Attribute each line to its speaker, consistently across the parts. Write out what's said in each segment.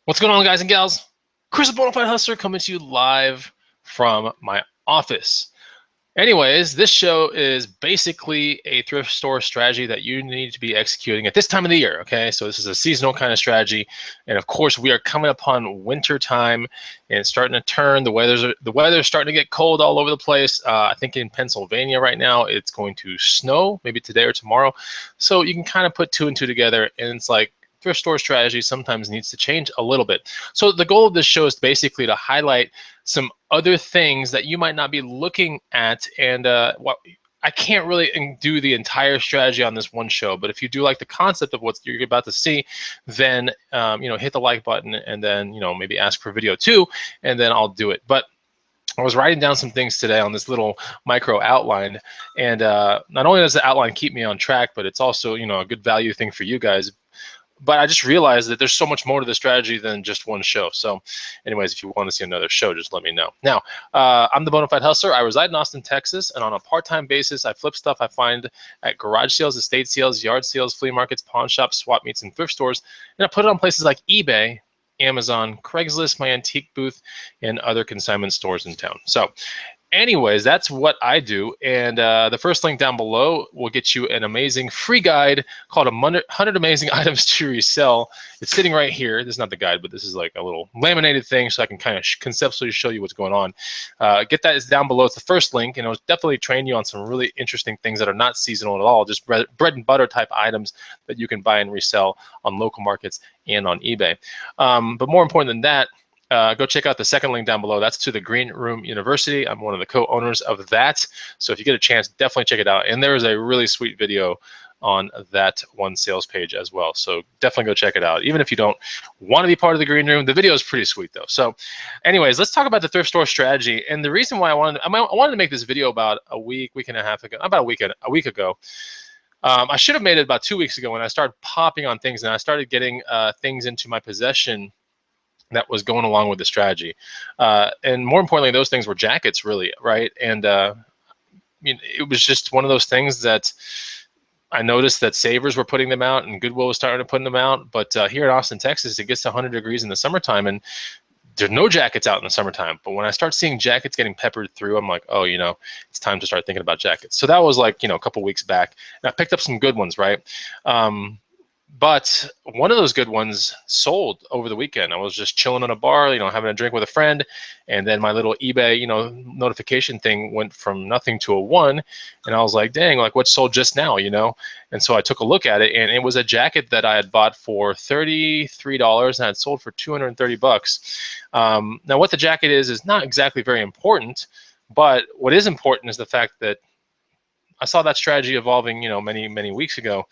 Speaker 1: What's going on, guys and gals? Chris, the Bonafide Hustler, coming to you live from my office. Anyways, this show is basically a thrift store strategy that you need to be executing at this time of the year, okay? So this is a seasonal kind of strategy. And of course, we are coming upon winter time and it's starting to turn. The weather's starting to get cold all over the place. I think in Pennsylvania right now, it's going to snow, maybe today or tomorrow. So you can kind of put two and two together, and it's like, thrift store strategy sometimes needs to change a little bit. So the goal of this show is basically to highlight some other things that you might not be looking at, and I can't really do the entire strategy on this one show, but if you do like the concept of what you're about to see, then hit the like button, and then maybe ask for video 2, and then I'll do it. But I was writing down some things today on this little micro outline, and not only does the outline keep me on track, but it's also a good value thing for you guys. But I just realized that there's so much more to the strategy than just one show. So anyways, if you want to see another show, just let me know. Now, I'm the Bonafide Hustler. I reside in Austin, Texas, and on a part-time basis, I flip stuff I find at garage sales, estate sales, yard sales, flea markets, pawn shops, swap meets, and thrift stores. And I put it on places like eBay, Amazon, Craigslist, my antique booth, and other consignment stores in town. So anyways, that's what I do, and the first link down below will get you an amazing free guide called 100 Amazing Items to Resell. It's sitting right here. This is not the guide, but this is like a little laminated thing so I can kind of conceptually show you what's going on. Get that, is down below. It's the first link, and it'll definitely train you on some really interesting things that are not seasonal at all, just bread and butter type items that you can buy and resell on local markets and on eBay. But more important than that, go check out the second link down below. That's to the Green Room University. I'm one of the co-owners of that. So if you get a chance, definitely check it out. And there is a really sweet video on that one sales page as well. So definitely go check it out. Even if you don't want to be part of the Green Room, the video is pretty sweet though. So anyways, let's talk about the thrift store strategy. And the reason why I wanted to make this video about a week and a half ago, about a week ago. I should have made it about 2 weeks ago when I started popping on things and I started getting things into my possession that was going along with the strategy. And more importantly, those things were jackets, really, right? And it was just one of those things that I noticed that Savers were putting them out and Goodwill was starting to put them out. But here in Austin, Texas, it gets to 100 degrees in the summertime, and there's no jackets out in the summertime. But when I start seeing jackets getting peppered through, I'm like, oh, it's time to start thinking about jackets. So that was like, a couple weeks back. And I picked up some good ones, right? But one of those good ones sold over the weekend. I was just chilling in a bar, having a drink with a friend, and then my little eBay, notification thing went from nothing to a 1, and I was like, dang, like what sold just now, And so I took a look at it, and it was a jacket that I had bought for $33 and I had sold for $230. Now, what the jacket is not exactly very important, but what is important is the fact that I saw that strategy evolving, many weeks ago,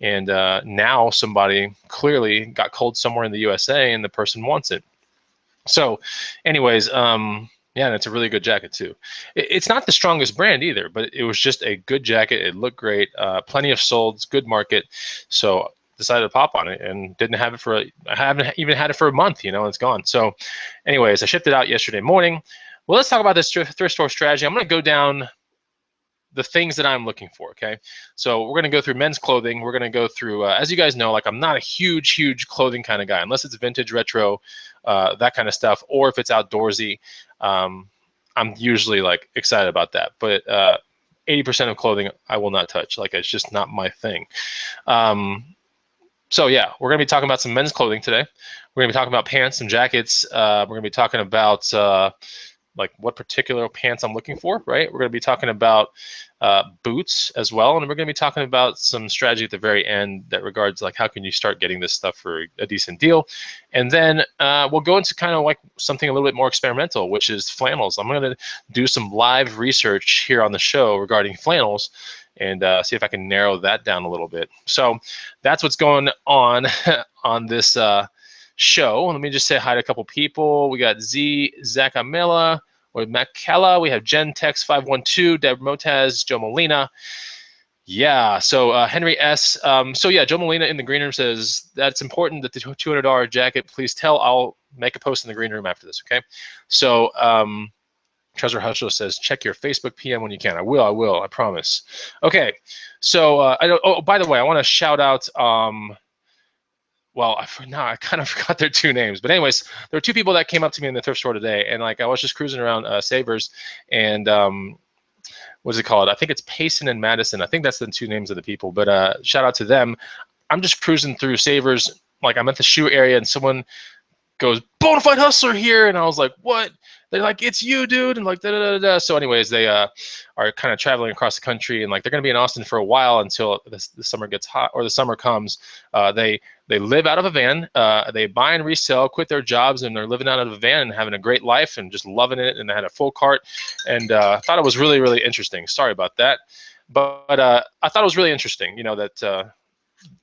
Speaker 1: and now somebody clearly got cold somewhere in the USA, and the person wants it. So, anyways, yeah, and it's a really good jacket too. It's not the strongest brand either, but it was just a good jacket. It looked great, plenty of solds, good market. So decided to pop on it, and didn't have it for I haven't even had it for a month, and it's gone. So, anyways, I shipped it out yesterday morning. Well, let's talk about this thrift store strategy. I'm going to go down the things that I'm looking for, okay? So we're going to go through men's clothing. We're going to go through, as you guys know, like I'm not a huge clothing kind of guy, unless it's vintage, retro, that kind of stuff, or if it's outdoorsy. I'm usually like excited about that. But 80% of clothing I will not touch. Like it's just not my thing. So yeah, we're going to be talking about some men's clothing today. We're going to be talking about pants and jackets. We're going to be talking about like what particular pants I'm looking for, right? We're going to be talking about boots as well, and we're going to be talking about some strategy at the very end that regards like how can you start getting this stuff for a decent deal. And then we'll go into kind of like something a little bit more experimental, which is flannels. I'm going to do some live research here on the show regarding flannels and see if I can narrow that down a little bit. So that's what's going on on this show. Let me just say hi to a couple people. We got Zach Amela, or Macella. We have Jen Tex 512, Deb Motaz, Joe Molina. Yeah, so Henry S. So yeah, Joe Molina in the green room says that's important that the $200 jacket. Please tell. I'll make a post in the green room after this. Okay. So Treasure Hutchell says check your Facebook PM when you can. I will. I promise. Okay. So oh, by the way, I want to shout out well, now I kind of forgot their two names, but anyways, there were two people that came up to me in the thrift store today, and like I was just cruising around Savers, and what is it called? I think it's Payson and Madison. I think that's the two names of the people, but shout out to them. I'm just cruising through Savers, like I'm at the shoe area, and someone goes, "Bonafide Hustler here," and I was like, "What?" They're like, "It's you, dude," and like da da da da. So, anyways, they are kind of traveling across the country, and like they're gonna be in Austin for a while until the summer gets hot or the summer comes. They live out of a van. They buy and resell, quit their jobs, and they're living out of a van and having a great life and just loving it. And they had a full cart, and I thought it was really really interesting. Sorry about that, but I thought it was really interesting. You know that.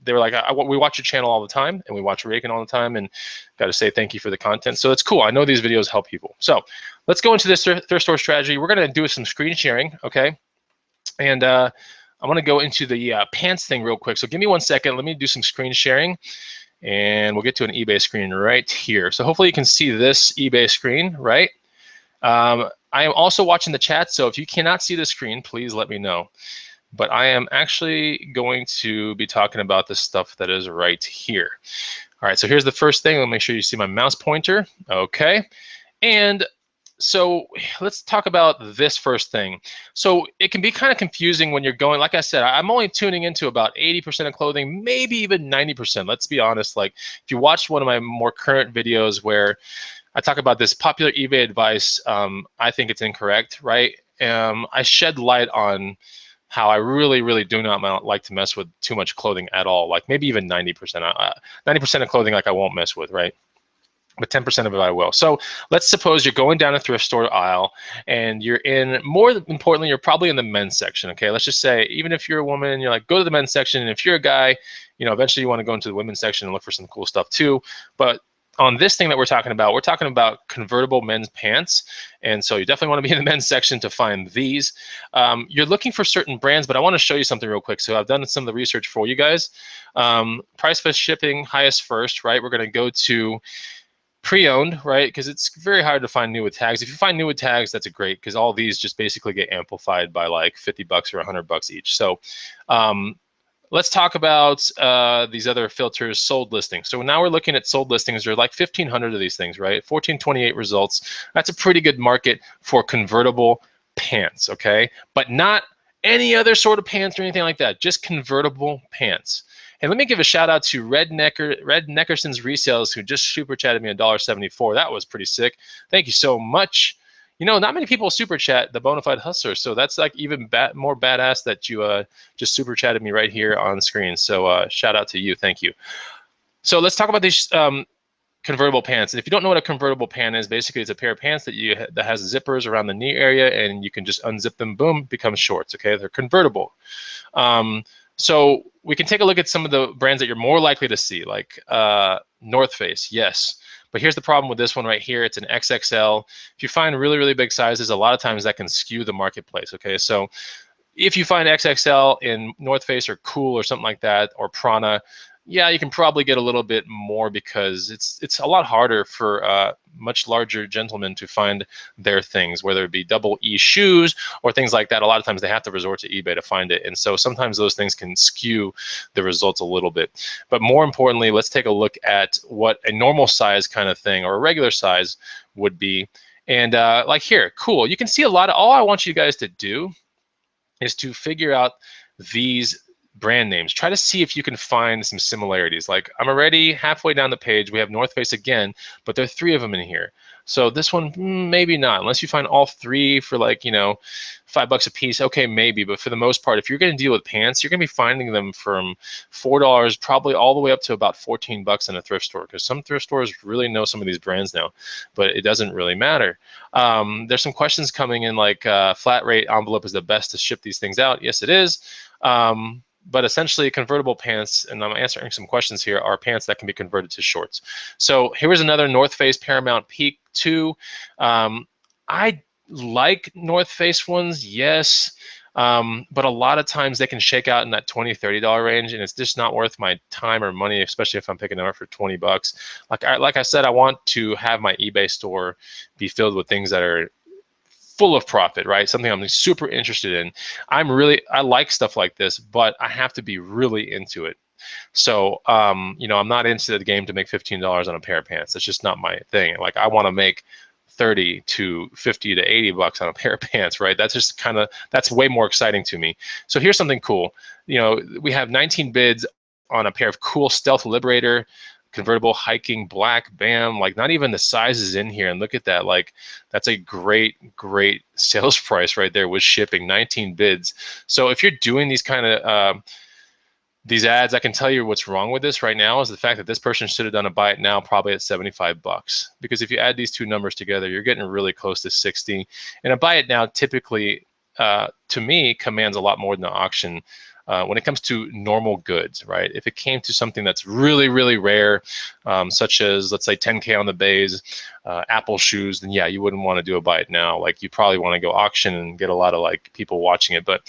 Speaker 1: They were like, we watch your channel all the time, and we watch Reagan all the time, and got to say thank you for the content. So it's cool. I know these videos help people. So let's go into this thrift store strategy. We're going to do some screen sharing, okay? And I want to go into the pants thing real quick. So give me 1 second. Let me do some screen sharing, and we'll get to an eBay screen right here. So hopefully you can see this eBay screen, right? I am also watching the chat, so if you cannot see the screen, please let me know. But I am actually going to be talking about the stuff that is right here. All right, so here's the first thing. Let me make sure you see my mouse pointer. Okay, and so let's talk about this first thing. So it can be kind of confusing when you're going, like I said, I'm only tuning into about 80% of clothing, maybe even 90%. Let's be honest. Like if you watched one of my more current videos where I talk about this popular eBay advice, I think it's incorrect, right? I shed light on how I really, really do not like to mess with too much clothing at all. Like maybe even 90%. 90% of clothing like I won't mess with, right? But 10% of it I will. So let's suppose you're going down a thrift store aisle and you're in, more importantly, you're probably in the men's section, okay? Let's just say, even if you're a woman, you're like, go to the men's section. And if you're a guy, you know, eventually you want to go into the women's section and look for some cool stuff too. But on this thing that we're talking about convertible men's pants. And so you definitely want to be in the men's section to find these. You're looking for certain brands, but I want to show you something real quick. So I've done some of the research for you guys. Price plus shipping, highest first, right? We're going to go to pre-owned, right? Because it's very hard to find new with tags. If you find new with tags, that's great, because all these just basically get amplified by like 50 bucks or 100 bucks each. So let's talk about these other filters, sold listings. So now we're looking at sold listings. There are like 1,500 of these things, right? 1,428 results. That's a pretty good market for convertible pants, okay? But not any other sort of pants or anything like that, just convertible pants. And let me give a shout out to Red Neckerson's Resales, who just super chatted me $1.74. That was pretty sick. Thank you so much. You know, not many people super chat the Bonafide Hustler, so that's like even more badass that you just super chatted me right here on screen. So shout out to you. Thank you. So let's talk about these convertible pants. And if you don't know what a convertible pant is, basically it's a pair of pants that has zippers around the knee area, and you can just unzip them, boom, becomes shorts. Okay, they're convertible. So we can take a look at some of the brands that you're more likely to see, like North Face, yes. But here's the problem with this one right here. It's an XXL. If you find really, really big sizes, a lot of times that can skew the marketplace, okay? So if you find XXL in North Face or Cool or something like that, or Prana, yeah, you can probably get a little bit more, because it's a lot harder for much larger gentlemen to find their things, whether it be double E shoes or things like that. A lot of times they have to resort to eBay to find it. And so sometimes those things can skew the results a little bit. But more importantly, let's take a look at what a normal size kind of thing or a regular size would be. And like here, Cool. You can see a lot of, all I want you guys to do is to figure out these brand names. Try to see if you can find some similarities. Like I'm already halfway down the page. We have North Face again, but there are 3 of them in here. So this one, maybe not, unless you find all 3 for like, you know, $5 a piece. Okay, maybe, but for the most part, if you're going to deal with pants, you're going to be finding them from $4 probably all the way up to about 14 bucks in a thrift store, because some thrift stores really know some of these brands now, but it doesn't really matter. There's some questions coming in like flat rate envelope is the best to ship these things out. Yes, it is. But essentially convertible pants, and I'm answering some questions here, are pants that can be converted to shorts. So here's another North Face Paramount Peak 2. I like North Face ones, yes, but a lot of times they can shake out in that $20, $30 range, and it's just not worth my time or money, especially if I'm picking them up for 20 bucks. Like I said, I want to have my eBay store be filled with things that are full of profit, right? Something I'm super interested in. I like stuff like this, but I have to be really into it. So, you know, I'm not into the game to make $15 on a pair of pants. That's just not my thing. Like, I want to make 30 to 50 to 80 bucks on a pair of pants, right? That's just kind of, that's way more exciting to me. So here's something cool. You know, we have 19 bids on a pair of cool Stealth Liberator convertible hiking black, bam, like not even the size is in here. And look at that, like that's a great sales price right there with shipping, 19 bids. So if you're doing these kind of these ads, I can tell you what's wrong with this right now is the fact that this person should have done a buy it now probably at 75 bucks. Because if you add these two numbers together, you're getting really close to 60. And a buy it now typically, to me, commands a lot more than the auction. When it comes to normal goods, right? If it came to something that's really rare, such as, let's say, 10K on the bays, Apple shoes, then yeah, you wouldn't want to do a buy it now. Like, you probably want to go auction and get a lot of like people watching it. But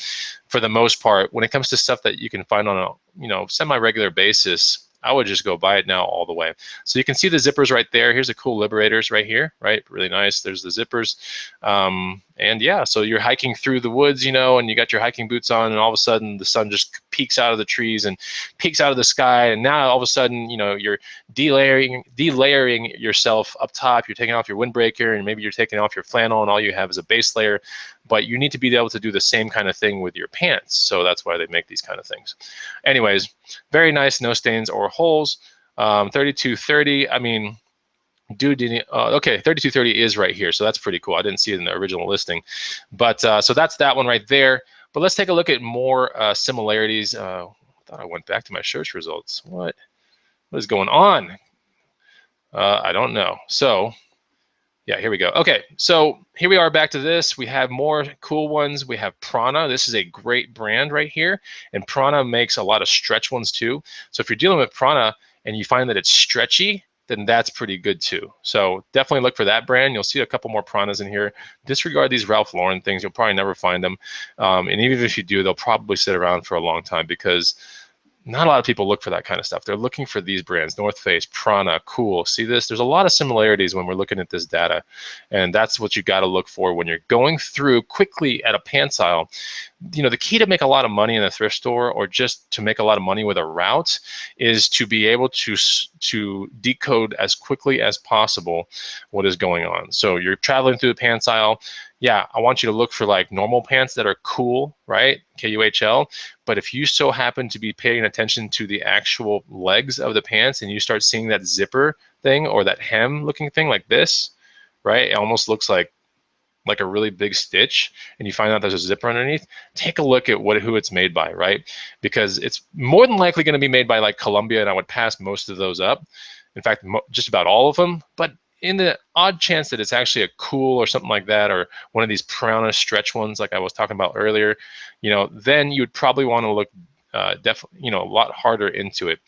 Speaker 1: for the most part, when it comes to stuff that you can find on a, you know, semi-regular basis, I would just go buy it now all the way. So you can see the zippers right there. Here's a cool Liberators right here, right? Really nice. There's the zippers. And yeah, so you're hiking through the woods, you know, and you got your hiking boots on, and all of a sudden the sun just peeks out of the trees and peeks out of the sky. And now all of a sudden, you know, you're delayering yourself up top. You're taking off your windbreaker, and maybe you're taking off your flannel, and all you have is a base layer. But you need to be able to do the same kind of thing with your pants. So that's why they make these kind of things. Anyways, very nice, no stains or holes. 3230, I mean, dude didn't, okay, 3230 is right here. So that's pretty cool. I didn't see it in the original listing. But so that's that one right there. But let's take a look at more similarities. I thought I went back to my search results. What is going on? I don't know. So yeah, here we go. Okay, so here we are back to this. We have more cool ones. We have Prana. This is a great brand right here. And Prana makes a lot of stretch ones too. So if you're dealing with Prana and you find that it's stretchy, then that's pretty good too. So definitely look for that brand. You'll see a couple more Pranas in here. Disregard these Ralph Lauren things. You'll probably never find them. And even if you do, they'll probably sit around for a long time because not a lot of people look for that kind of stuff. They're looking for these brands, North Face, Prana, Cool. See this? There's a lot of similarities when we're looking at this data. And that's what you got to look for when you're going through quickly at a pants aisle. You know, the key to make a lot of money in a thrift store, or just to make a lot of money with a route, is to be able to decode as quickly as possible what is going on. So you're traveling through the pants aisle. Yeah, I want you to look for like normal pants that are cool, right? KUHL. But if you so happen to be paying attention to the actual legs of the pants and you start seeing that zipper thing or that hem looking thing like this, right? It almost looks like a really big stitch, and you find out there's a zipper underneath, take a look at who it's made by, right? Because it's more than likely going to be made by like Columbia, and I would pass most of those up. In fact, just about all of them. But in the odd chance that it's actually a Cool or something like that, or one of these Prana stretch ones like I was talking about earlier, you know, then you would probably want to look definitely, you know, a lot harder into it.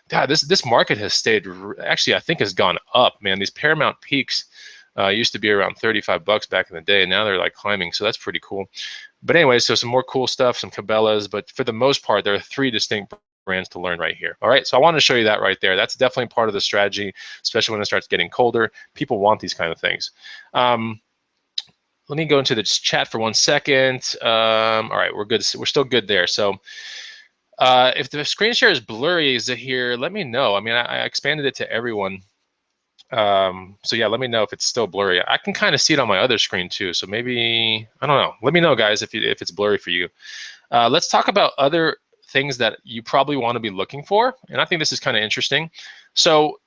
Speaker 1: God, this market has stayed, actually I think has gone up, man. These Paramount peaks used to be around 35 bucks back in the day, and now they're like climbing, so that's pretty cool. But anyway, so some more cool stuff, some Cabela's, but for the most part, there are 3 distinct brands to learn right here. All right, so I want to show you that right there. That's definitely part of the strategy, especially when it starts getting colder. People want these kind of things. Let me go into the chat for 1 second. All right, we're good. We're still good there. So if the screen share is blurry, is it here? Let me know. I mean, I expanded it to everyone. So yeah, let me know if it's still blurry. I can kind of see it on my other screen too. So maybe, I don't know. Let me know, guys, if it's blurry for you. Let's talk about other things that you probably want to be looking for. And I think this is kind of interesting. So,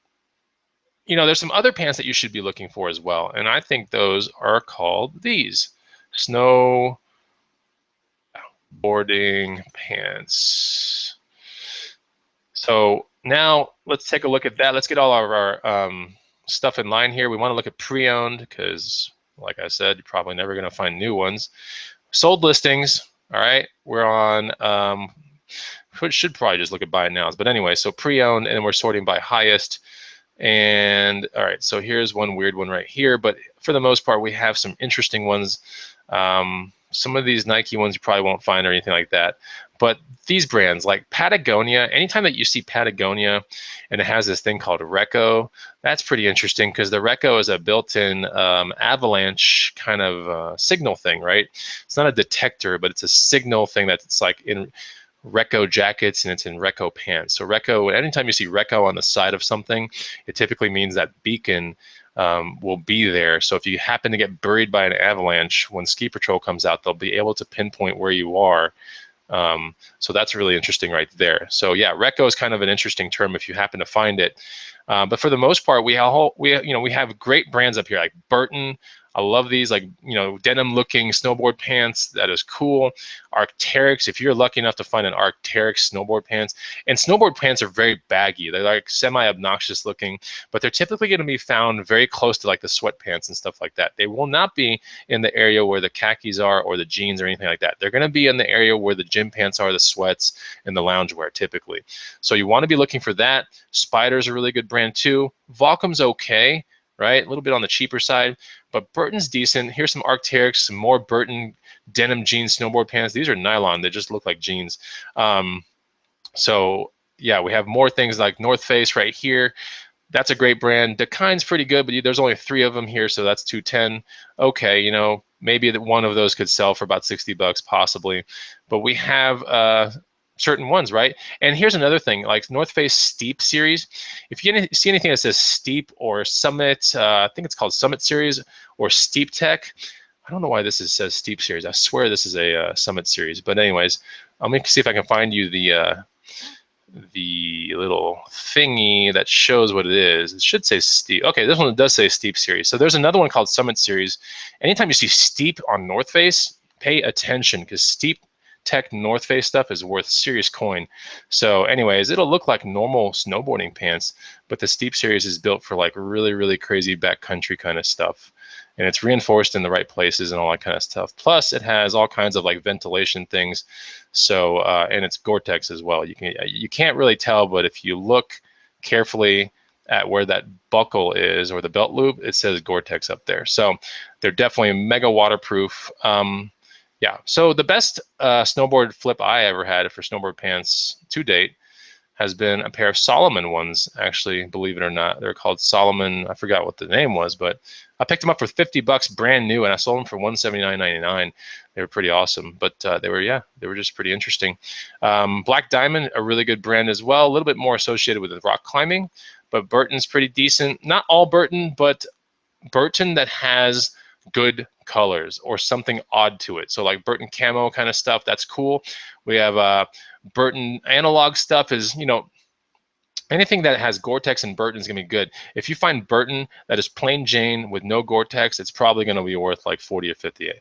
Speaker 1: you know, there's some other pants that you should be looking for as well. And I think those are called these snowboarding pants. So now let's take a look at that. Let's get all of our stuff in line here. We want to look at pre-owned because, like I said, you're probably never going to find new ones. Sold listings. All right, we're on. Should probably just look at buy nows, but anyway, so pre-owned, and we're sorting by highest. And all right, so here's one weird one right here, but for the most part, we have some interesting ones. Some of these Nike ones you probably won't find or anything like that. But these brands like Patagonia, anytime that you see Patagonia and it has this thing called Reco, that's pretty interesting because the Reco is a built-in avalanche kind of signal thing, right? It's not a detector, but it's a signal thing that's like in Recco jackets, and it's in Recco pants. So Recco, anytime you see Recco on the side of something, it typically means that beacon will be there. So if you happen to get buried by an avalanche, when ski patrol comes out, they'll be able to pinpoint where you are. So that's really interesting right there. So yeah, Recco is kind of an interesting term if you happen to find it. But for the most part, we have great brands up here like Burton. I love these, like, denim looking snowboard pants. That is cool. Arc'teryx, if you're lucky enough to find an Arc'teryx snowboard pants. And snowboard pants are very baggy. They're like semi-obnoxious looking, but they're typically going to be found very close to like the sweatpants and stuff like that. They will not be in the area where the khakis are or the jeans or anything like that. They're going to be in the area where the gym pants are, the sweats, and the loungewear typically. So you want to be looking for that. Spyder's a really good brand too. Volcom's okay, right? A little bit on the cheaper side, but Burton's decent. Here's some Arc'teryx, some more Burton denim jeans snowboard pants. These are nylon. They just look like jeans. So yeah, we have more things like North Face right here. That's a great brand. Dakine's pretty good, but there's only 3 of them here, so that's $210. Okay, maybe one of those could sell for about $60 possibly. But we have certain ones, right? And here's another thing, like North Face Steep series. If you see anything that says Steep or Summit, I think it's called Summit series or Steep Tech. I don't know why this says Steep series. I swear this is a Summit series. But anyways, let me see if I can find you the little thingy that shows what it is. It should say Steep. Okay, this one does say Steep series. So there's another one called Summit series. Anytime you see Steep on North Face, pay attention, because Steep Tech North Face stuff is worth serious coin. So anyways, it'll look like normal snowboarding pants, but the Steep series is built for like really, really crazy backcountry kind of stuff. And it's reinforced in the right places and all that kind of stuff. Plus, it has all kinds of like ventilation things. So, and it's Gore-Tex as well. You can't really tell, but if you look carefully at where that buckle is or the belt loop, it says Gore-Tex up there. So they're definitely mega waterproof. Yeah, so the best snowboard flip I ever had for snowboard pants to date has been a pair of Solomon ones, actually, believe it or not. They're called Solomon, I forgot what the name was, but I picked them up for $50 brand new, and I sold them for $179.99. They were pretty awesome, but they were just pretty interesting. Black Diamond, a really good brand as well, a little bit more associated with rock climbing, but Burton's pretty decent. Not all Burton, but Burton that has good colors or something odd to it. So like Burton camo kind of stuff, that's cool. We have Burton analog stuff is, anything that has Gore-Tex and Burton is going to be good. If you find Burton that is plain Jane with no Gore-Tex, it's probably going to be worth like 40 or 50,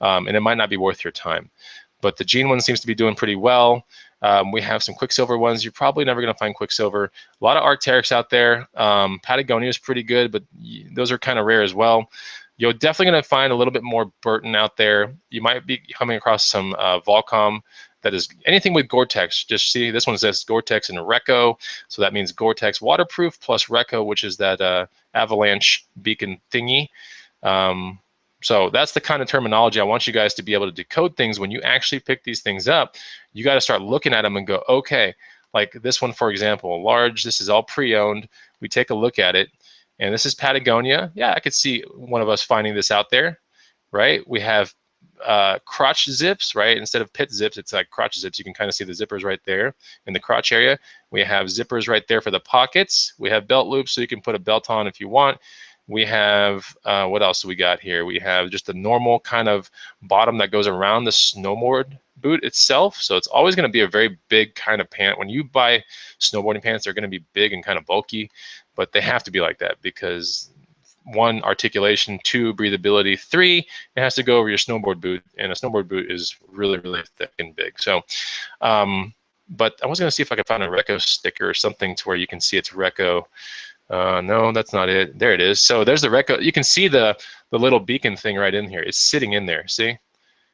Speaker 1: and it might not be worth your time. But the jean one seems to be doing pretty well. We have some Quicksilver ones. You're probably never going to find Quicksilver. A lot of Arc'teryx out there. Patagonia is pretty good, but those are kind of rare as well. You're definitely going to find a little bit more Burton out there. You might be coming across some Volcom that is anything with Gore-Tex. Just see, this one says Gore-Tex and Recco. So that means Gore-Tex waterproof plus Recco, which is that avalanche beacon thingy. So that's the kind of terminology I want you guys to be able to decode things. When you actually pick these things up, you got to start looking at them and go, okay, like this one, for example, large, this is all pre-owned. We take a look at it. And this is Patagonia. Yeah, I could see one of us finding this out there, right? We have crotch zips, right? Instead of pit zips, it's like crotch zips. You can kind of see the zippers right there in the crotch area. We have zippers right there for the pockets. We have belt loops, so you can put a belt on if you want. We have, what else do we got here? We have just a normal kind of bottom that goes around the snowboard boot itself. So it's always going to be a very big kind of pant. When you buy snowboarding pants, they're going to be big and kind of bulky, but they have to be like that because 1, articulation, 2, breathability, 3, it has to go over your snowboard boot, and a snowboard boot is really, really thick and big. So, but I was going to see if I could find a Recco sticker or something to where you can see it's Recco. No, that's not it. There it is. So there's the Recco. You can see the little beacon thing right in here. It's sitting in there. See?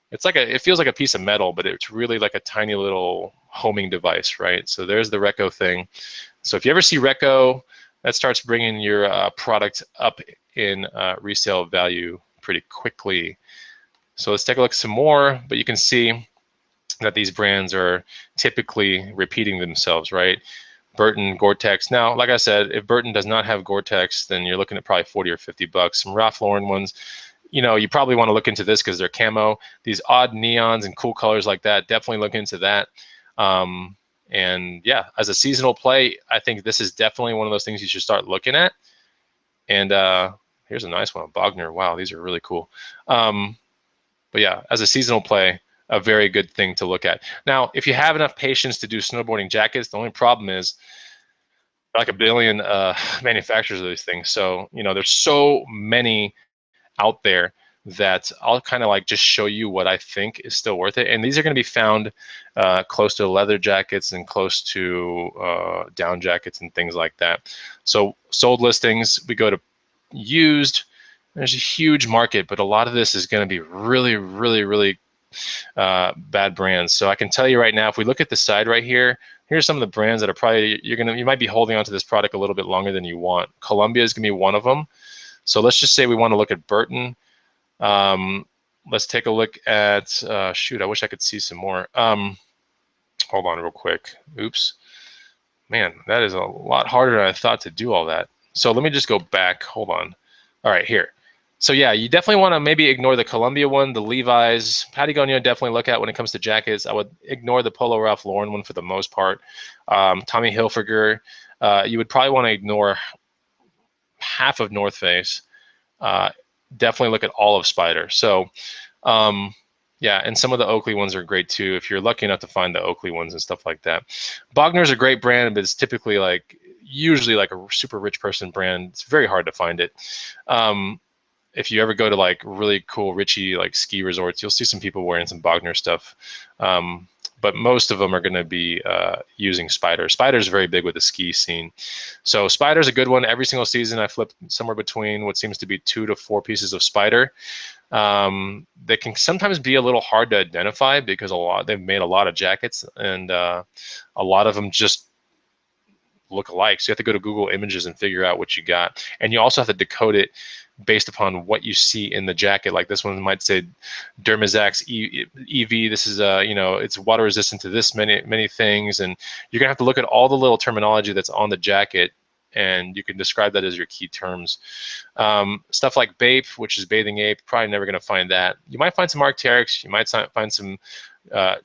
Speaker 1: It's like it feels like a piece of metal, but it's really like a tiny little homing device, right? So there's the Recco thing. So if you ever see Recco, that starts bringing your product up in resale value pretty quickly. So let's take a look at some more, but you can see that these brands are typically repeating themselves, right? Burton, Gore-Tex. Now, like I said, if Burton does not have Gore-Tex, then you're looking at probably 40 or 50 bucks. Some Ralph Lauren ones, you probably want to look into this because they're camo. These odd neons and cool colors like that, definitely look into that. And yeah, as a seasonal play, I think this is definitely one of those things you should start looking at. And here's a nice one, Bogner. Wow, these are really cool. But yeah, as a seasonal play, a very good thing to look at. Now, if you have enough patience to do snowboarding jackets, the only problem is like a billion manufacturers of these things. So, you know, there's so many out there that I'll kind of like just show you what I think is still worth it. And these are going to be found close to leather jackets and close to down jackets and things like that. So sold listings, we go to used. There's a huge market, but a lot of this is going to be really, really, really bad brands. So I can tell you right now, if we look at the side right here, here's some of the brands that are probably you might be holding onto this product a little bit longer than you want. Columbia is going to be one of them. So let's just say we want to look at Burton. Let's take a look at, shoot, I wish I could see some more. Hold on real quick. Oops. Man, that is a lot harder than I thought to do all that. So let me just go back. Hold on. All right, here. So yeah, you definitely want to maybe ignore the Columbia one, the Levi's. Patagonia definitely look at when it comes to jackets. I would ignore the Polo Ralph Lauren one for the most part. Tommy Hilfiger. You would probably want to ignore half of North Face. Definitely look at all of Spyder. So yeah, and some of the Oakley ones are great too, if you're lucky enough to find the Oakley ones and stuff like that. Bogner's a great brand, but it's typically like usually like a super rich person brand. It's very hard to find it. If you ever go to like really cool Richie like ski resorts, you'll see some people wearing some Bogner stuff. But most of them are going to be using Spyder. Spyder's very big with the ski scene. So Spyder's a good one. Every single season I flip somewhere between what seems to be 2 to 4 pieces of Spyder. They can sometimes be a little hard to identify because they've made a lot of jackets, and a lot of them just look alike. So you have to go to Google Images and figure out what you got. And you also have to decode it based upon what you see in the jacket. Like this one might say Dermazax EV. This is it's water resistant to this many things, and you're gonna have to look at all the little terminology that's on the jacket, and you can describe that as your key terms. Stuff like BAPE, which is bathing ape, probably never gonna find that. You might find some Arc'teryx. You might find some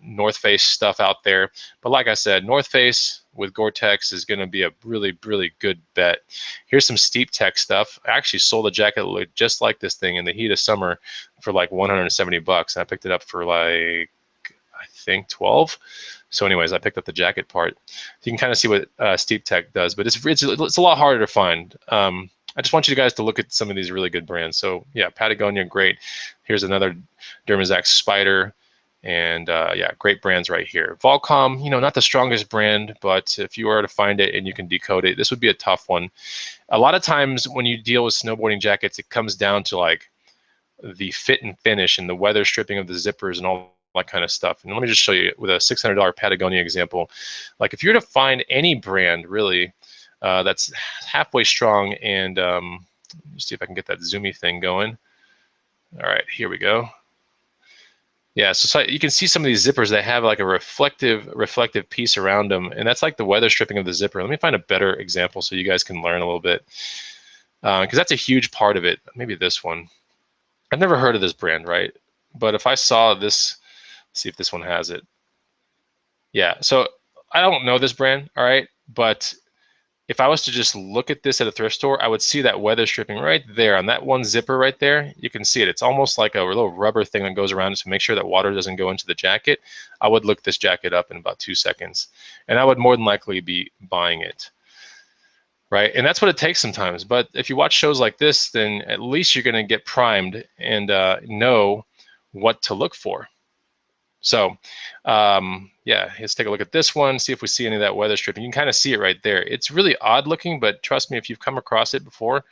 Speaker 1: North Face stuff out there, but like I said, North Face with Gore-Tex is going to be a really, really good bet. Here's some Steep Tech stuff. I actually sold a jacket that looked just like this thing in the heat of summer for like $170, and I picked it up for like, I think 12. So anyways, I picked up the jacket part. You can kind of see what Steep Tech does, but it's a lot harder to find. I just want you guys to look at some of these really good brands. So yeah, Patagonia, great. Here's another Dermazax Spyder. And yeah, great brands right here. Volcom, not the strongest brand, but if you were to find it and you can decode it, this would be a tough one. A lot of times when you deal with snowboarding jackets, it comes down to like the fit and finish and the weather stripping of the zippers and all that kind of stuff. And let me just show you with a $600 Patagonia example. Like if you're to find any brand really that's halfway strong, and let me see if I can get that zoomy thing going. All right, here we go. Yeah, so you can see some of these zippers, they have like a reflective piece around them, and that's like the weather stripping of the zipper. Let me find a better example so you guys can learn a little bit, because that's a huge part of it. Maybe this one. I've never heard of this brand, right? But if I saw this, let's see if this one has it. Yeah, so I don't know this brand, all right, but if I was to just look at this at a thrift store, I would see that weather stripping right there on that one zipper right there. You can see it. It's almost like a little rubber thing that goes around to make sure that water doesn't go into the jacket. I would look this jacket up in about 2 seconds, and I would more than likely be buying it, right? And that's what it takes sometimes. But if you watch shows like this, then at least you're going to get primed and know what to look for. So yeah, let's take a look at this one, see if we see any of that weather stripping. You can kind of see it right there. It's really odd looking, but trust me, if you've come across it before,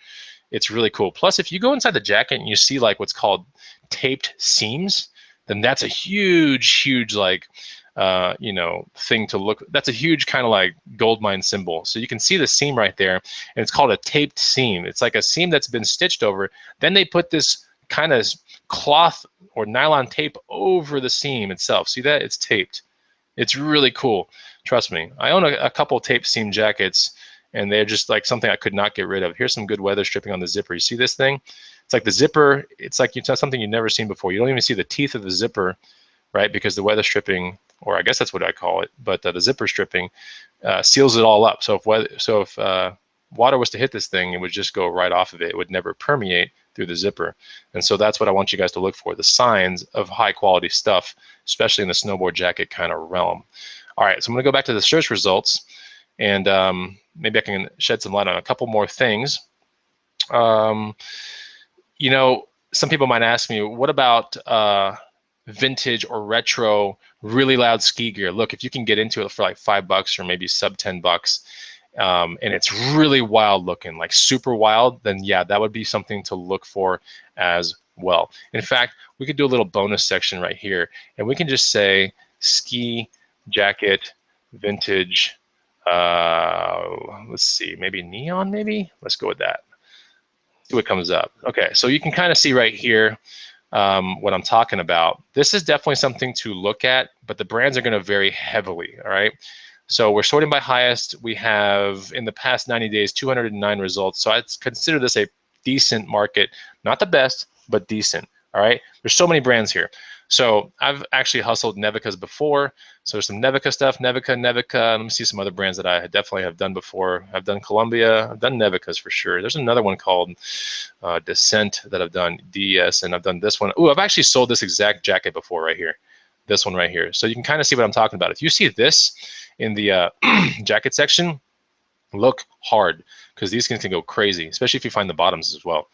Speaker 1: it's really cool. Plus, if you go inside the jacket and you see like what's called taped seams, then that's a huge like thing to look. That's a huge kind of like gold mine symbol. So you can see the seam right there, and it's called a taped seam. It's like a seam that's been stitched over. Then they put this kind of cloth or nylon tape over the seam itself. See that? It's taped. It's really cool. Trust me. I own a couple tape seam jackets, and they're just like something I could not get rid of. Here's some good weather stripping on the zipper. You see this thing? It's like the zipper. It's like something you've never seen before. You don't even see the teeth of the zipper right? Because the weather stripping, or I guess that's what I call it, but the zipper stripping seals it all up. So if water was to hit this thing, it would just go right off of it. It would never permeate through the zipper. And so that's what I want you guys to look for, the signs of high quality stuff, especially in the snowboard jacket kind of realm. All right, so I'm gonna go back to the search results, and maybe I can shed some light on a couple more things. You know, some people might ask me, what about vintage or retro, really loud ski gear? Look, if you can get into it for like $5 or maybe sub $10, and it's really wild looking, like super wild, then yeah, that would be something to look for as well. In fact, we could do a little bonus section right here, and we can just say ski jacket vintage. Let's see, maybe neon, maybe? Let's go with that. See what comes up. Okay, so you can kind of see right here what I'm talking about. This is definitely something to look at, but the brands are going to vary heavily, all right? So we're sorting by highest. We have, in the past 90 days, 209 results. So I'd consider this a decent market. Not the best, but decent, all right? There's so many brands here. So I've actually hustled Nevicas before. So there's some Nevica stuff, Nevica. Let me see some other brands that I definitely have done before. I've done Columbia. I've done Nevicas for sure. There's another one called Descent that I've done, DS, and I've done this one. Ooh, I've actually sold this exact jacket before right here. This one right here. So you can kind of see what I'm talking about. If you see this in the jacket section, look hard, because these things can go crazy, especially if you find the bottoms as well.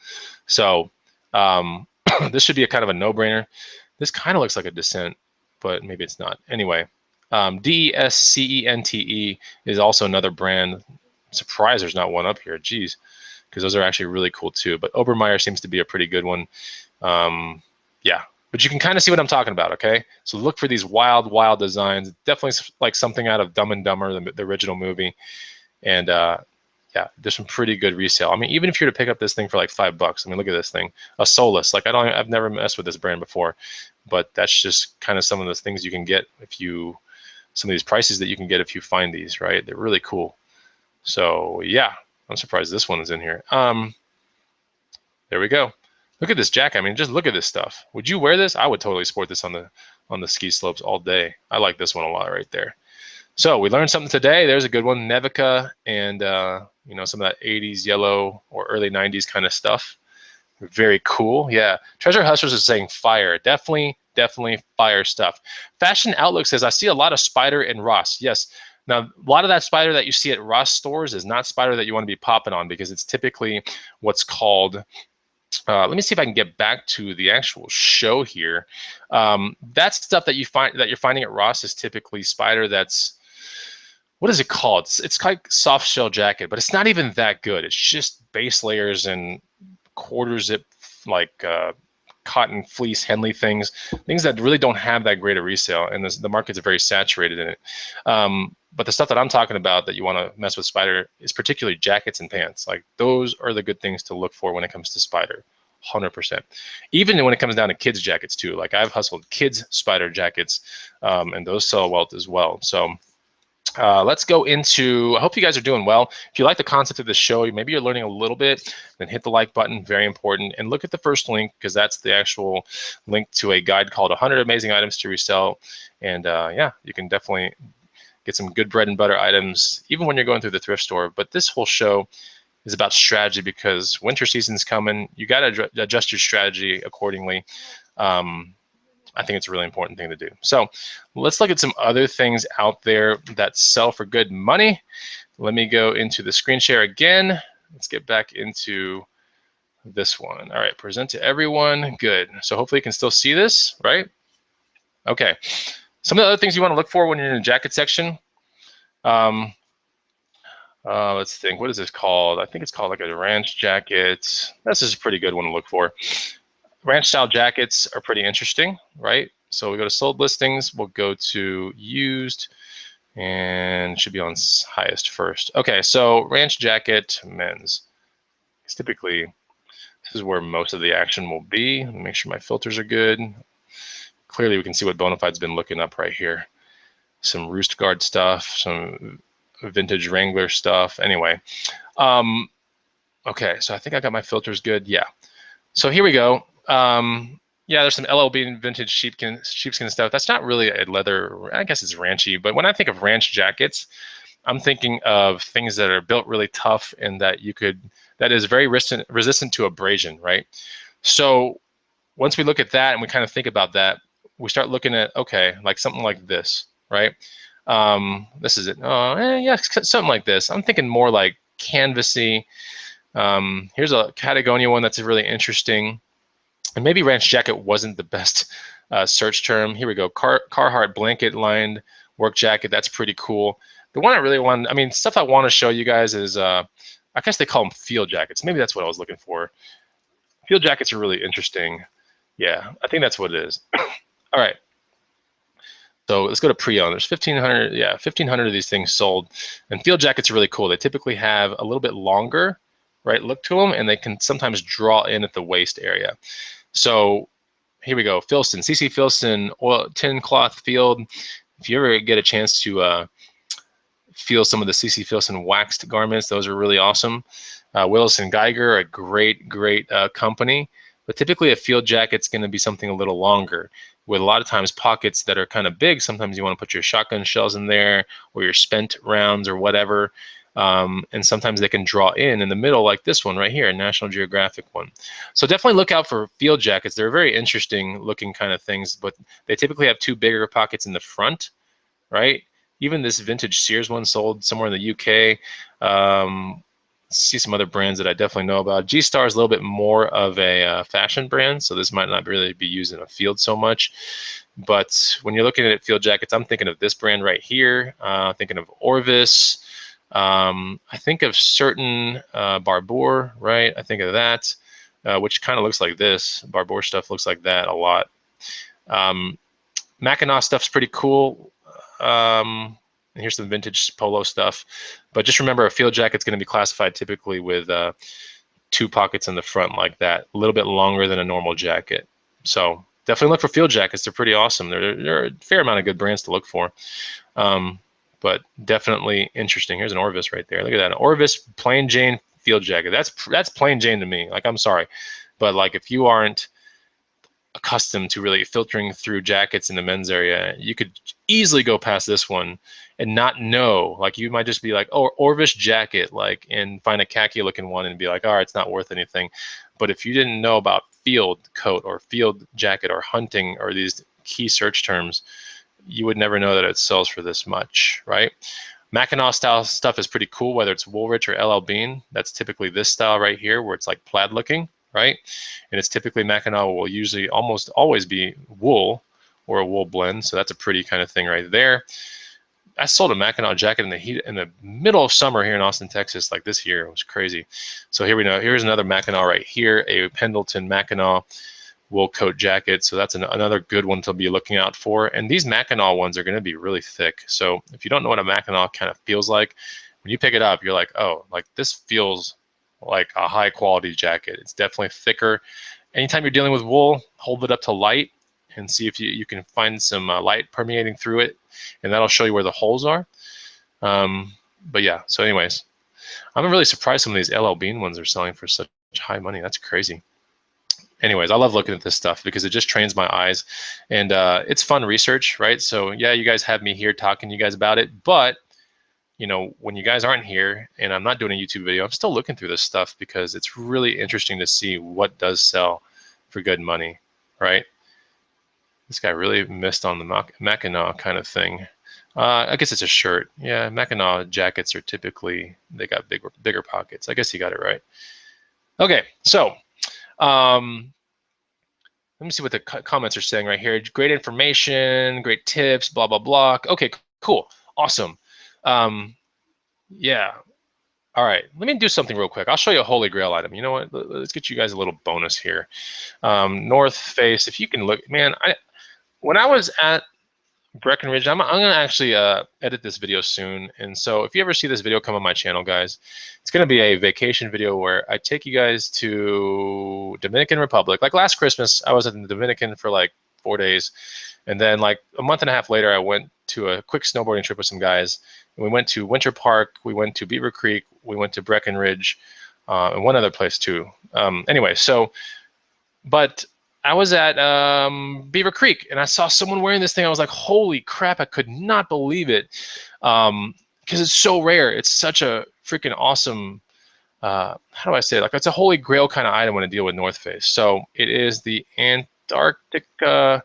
Speaker 1: So this should be a kind of a no-brainer. This kind of looks like a Descent, but maybe it's not. Anyway, DESCENTE is also another brand. I'm surprised there's not one up here. Geez, because those are actually really cool too. But Obermeyer seems to be a pretty good one. Yeah, but you can kind of see what I'm talking about, okay? So look for these wild, wild designs. Definitely like something out of Dumb and Dumber, the original movie. And yeah, there's some pretty good resale. I mean, even if you're to pick up this thing for like $5, I mean, look at this thing, a Solus. Like I've never messed with this brand before, but that's just kind of some of the things you can get if you, some of these prices that you can get if you find these, right? They're really cool. So yeah, I'm surprised this one is in here. There we go. Look at this jacket. I mean, just look at this stuff. Would you wear this? I would totally sport this on the ski slopes all day. I like this one a lot right there. So we learned something today. There's a good one, Nevica, and you know, some of that 80s yellow or early 90s kind of stuff. Very cool. Yeah. Treasure Hustlers is saying fire. Definitely fire stuff. Fashion Outlook says, I see a lot of Spider and Ross. Yes. Now, a lot of that Spider that you see at Ross stores is not Spider that you want to be popping on, because it's typically what's called, let me see if I can get back to the actual show here. That stuff that you're finding at Ross is typically Spider that's, what is it called? It's like soft shell jacket, but it's not even that good. It's just base layers and quarter zip, like cotton fleece Henley things that really don't have that great a resale, and the market's very saturated in it. But the stuff that I'm talking about that you want to mess with Spider is particularly jackets and pants. Like those are the good things to look for when it comes to Spider, 100%. Even when it comes down to kids jackets too. Like I've hustled kids Spider jackets, and those sell well as well. So let's go into, I hope you guys are doing well. If you like the concept of this show, maybe you're learning a little bit, then hit the like button, very important. And look at the first link, because that's the actual link to a guide called 100 Amazing Items to Resell. And yeah, you can definitely get some good bread and butter items, even when you're going through the thrift store. But this whole show is about strategy, because winter season's coming. You got to adjust your strategy accordingly. I think it's a really important thing to do. So let's look at some other things out there that sell for good money. Let me go into the screen share again. Let's get back into this one. All right, present to everyone. Good. So hopefully you can still see this, right? Okay. Some of the other things you want to look for when you're in the jacket section. Let's think. What is this called? I think it's called like a ranch jacket. This is a pretty good one to look for. Ranch style jackets are pretty interesting, right? So we go to sold listings, we'll go to used, and it should be on highest first. Okay, so ranch jacket men's. It's typically, this is where most of the action will be. Let me make sure my filters are good. Clearly we can see what Bonafide's been looking up right here. Some Roost Guard stuff, some vintage Wrangler stuff. Anyway, okay, so I think I got my filters good. Yeah. So here we go. Yeah, there's some LLB vintage sheepskin stuff. That's not really a leather. I guess it's ranchy. But when I think of ranch jackets, I'm thinking of things that are built really tough and that is very resistant to abrasion, right? So once we look at that and we kind of think about that, we start looking at, okay, like something like this, right? This is it. Oh, yeah, something like this. I'm thinking more like canvasy. Here's a Patagonia one that's really interesting. And maybe ranch jacket wasn't the best search term. Here we go. Carhartt blanket lined work jacket. That's pretty cool. The one I really want, I mean, stuff I want to show you guys is, I guess they call them field jackets. Maybe that's what I was looking for. Field jackets are really interesting. Yeah, I think that's what it is. All right. So let's go to pre-owned. There's 1,500, yeah, 1,500 of these things sold. And field jackets are really cool. They typically have a little bit longer, right, look to them, and they can sometimes draw in at the waist area. So here we go. Filson, CC Filson, oil tin cloth field. If you ever get a chance to feel some of the CC Filson waxed garments, those are really awesome. Willis and Geiger, a great company. But typically a field jacket's going to be something a little longer, with a lot of times pockets that are kind of big. Sometimes you want to put your shotgun shells in there or your spent rounds or whatever. And sometimes they can draw in the middle, like this one right here, a National Geographic one. So definitely look out for field jackets. They're very interesting looking kind of things, but they typically have two bigger pockets in the front, right? Even this vintage Sears one sold somewhere in the UK. See some other brands that I definitely know about. G-Star is a little bit more of a fashion brand, so this might not really be used in a field so much. But when you're looking at field jackets, I'm thinking of this brand right here. Thinking of Orvis. I think of certain Barbour, right? I think of that, which kind of looks like this. Barbour stuff looks like that a lot. Mackinac stuff's pretty cool. And here's some vintage polo stuff. But just remember, a field jacket's going to be classified typically with two pockets in the front like that, a little bit longer than a normal jacket. So definitely look for field jackets. They're pretty awesome. There are a fair amount of good brands to look for. But definitely interesting. Here's an Orvis right there. Look at that. An Orvis plain Jane field jacket. That's plain Jane to me. Like, I'm sorry. But like, if you aren't accustomed to really filtering through jackets in the men's area, you could easily go past this one and not know. Like, you might just be like, oh, Orvis jacket, like, and find a khaki looking one and be like, all right, it's not worth anything. But if you didn't know about field coat or field jacket or hunting or these key search terms, you would never know that it sells for this much, right? Mackinac style stuff is pretty cool, whether it's Woolrich or LL Bean. That's typically this style right here, where it's like plaid looking, right? And it's typically Mackinac will usually almost always be wool or a wool blend. So that's a pretty kind of thing right there. I sold a Mackinac jacket in the heat in the middle of summer here in Austin, Texas, like this year. It was crazy. So here we know. Here's another Mackinac right here, a Pendleton Mackinac wool coat jacket. So that's another good one to be looking out for. And these Mackinac ones are going to be really thick. So if you don't know what a Mackinac kind of feels like, when you pick it up, you're like, oh, like this feels like a high quality jacket. It's definitely thicker. Anytime you're dealing with wool, hold it up to light and see if you can find some light permeating through it, and that'll show you where the holes are. But yeah, so anyways, I'm really surprised some of these LL Bean ones are selling for such high money. That's crazy. Anyways, I love looking at this stuff because it just trains my eyes, and it's fun research, right? So yeah, you guys have me here talking to you guys about it, but you know, when you guys aren't here and I'm not doing a YouTube video, I'm still looking through this stuff because it's really interesting to see what does sell for good money, right? This guy really missed on the Mackinac kind of thing. I guess it's a shirt. Yeah, Mackinac jackets are typically, they got bigger pockets. I guess he got it right. Okay, so let me see what the comments are saying right here. Great information, great tips, blah, blah, blah. Okay, cool, awesome. Yeah, all right, let me do something real quick. I'll show you a Holy Grail item. You know what? Let's get you guys a little bonus here. North Face, if you can look, man, when I was at Breckenridge, I'm going to actually edit this video soon. And so if you ever see this video come on my channel, guys, it's going to be a vacation video where I take you guys to Dominican Republic. Like last Christmas, I was in the Dominican for like 4 days. And then like a month and a half later, I went to a quick snowboarding trip with some guys. And we went to Winter Park. We went to Beaver Creek. We went to Breckenridge and one other place too. Anyway, so, but I was at Beaver Creek, and I saw someone wearing this thing. I was like, holy crap, I could not believe it. Because it's so rare. It's such a freaking awesome, how do I say it? Like, it's a holy grail kind of item when I deal with North Face. So it is the Antarctica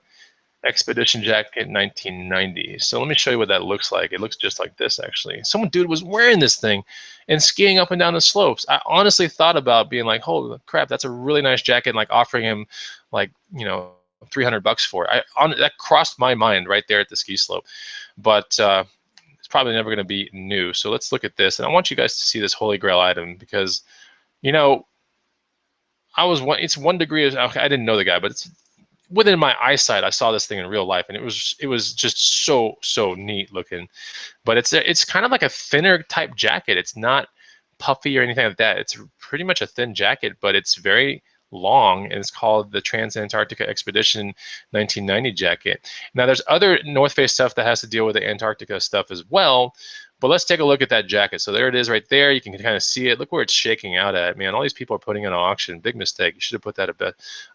Speaker 1: Expedition Jacket 1990. So let me show you what that looks like. It looks just like this, actually. Dude was wearing this thing and skiing up and down the slopes. I honestly thought about being like, holy crap, that's a really nice jacket, and like offering him like, you know, $300 for it. That crossed my mind right there at the ski slope. But it's probably never going to be new. So let's look at this. And I want you guys to see this holy grail item because, you know, it's 1 degree. I didn't know the guy, but it's within my eyesight. I saw this thing in real life, and it was just so neat looking. But it's kind of like a thinner type jacket. It's not puffy or anything like that. It's pretty much a thin jacket, but it's very long, and it's called the Trans-Antarctica Expedition 1990 jacket. Now, there's other North Face stuff that has to deal with the Antarctica stuff as well, but let's take a look at that jacket. So there it is right there. You can kind of see it. Look where it's shaking out at. Man, all these people are putting it on auction. Big mistake. You should have put that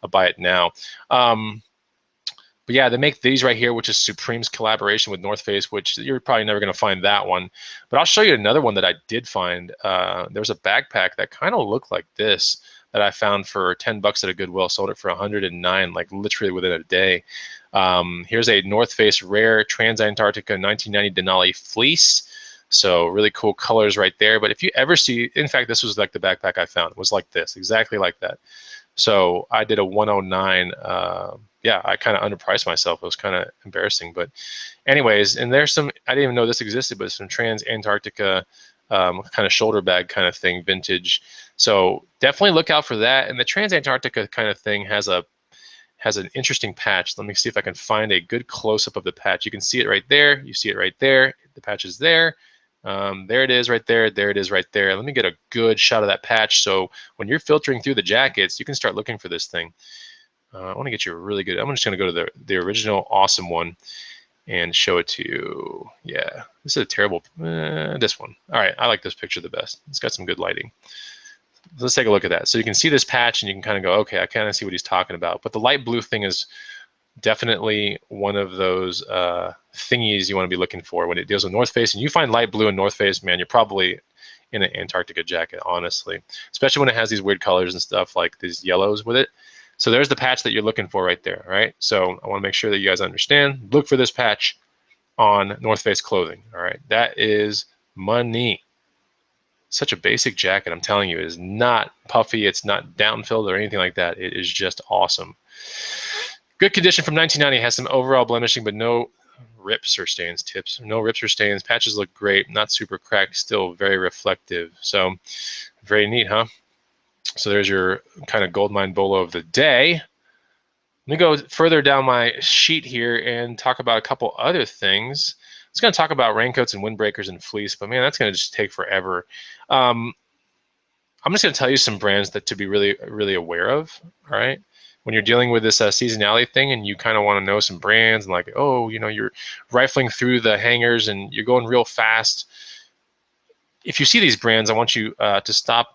Speaker 1: a buy it now. But yeah, they make these right here, which is Supreme's collaboration with North Face, which you're probably never going to find that one. But I'll show you another one that I did find. There was a backpack that kind of looked like this that I found for $10 at a Goodwill. Sold it for 109, like literally within a day. Here's a North Face Rare Trans-Antarctica 1990 Denali fleece. So really cool colors right there. But if you ever see, in fact, this was like the backpack I found. It was like this, exactly like that. So I did a 109. Yeah, I kind of underpriced myself. It was kind of embarrassing. But anyways, and there's some, I didn't even know this existed, but some Trans-Antarctica kind of shoulder bag kind of thing, vintage. So definitely look out for that. And the Trans-Antarctica kind of thing has an interesting patch. Let me see if I can find a good close-up of the patch. You can see it right there. You see it right there. The patch is there. There it is right there. There it is right there. Let me get a good shot of that patch. So when you're filtering through the jackets, you can start looking for this thing. I want to get you a really good, I'm just going to go to the original awesome one and show it to you. Yeah, this is a terrible, this one. All right, I like this picture the best. It's got some good lighting. Let's take a look at that. So you can see this patch and you can kind of go, okay, I kind of see what he's talking about. But the light blue thing is definitely one of those thingies you want to be looking for when it deals with North Face. And you find light blue in North Face, man, you're probably in an Antarctica jacket, honestly. Especially when it has these weird colors and stuff like these yellows with it. So there's the patch that you're looking for right there, right? So I want to make sure that you guys understand. Look for this patch on North Face clothing, all right? That is money. Such a basic jacket, I'm telling you. It is not puffy. It's not down-filled or anything like that. It is just awesome. Good condition from 1990. Has some overall blemishing, but no rips or stains. Tips, no rips or stains. Patches look great. Not super cracked. Still very reflective. So very neat, huh? So there's your kind of goldmine bolo of the day. Let me go further down my sheet here and talk about a couple other things. I was going to talk about raincoats and windbreakers and fleece, but man, that's going to just take forever. I'm just going to tell you some brands that to be really, really aware of, all right? When you're dealing with this seasonality thing and you kind of want to know some brands and like, oh, you know, you're rifling through the hangers and you're going real fast. If you see these brands, I want you to stop,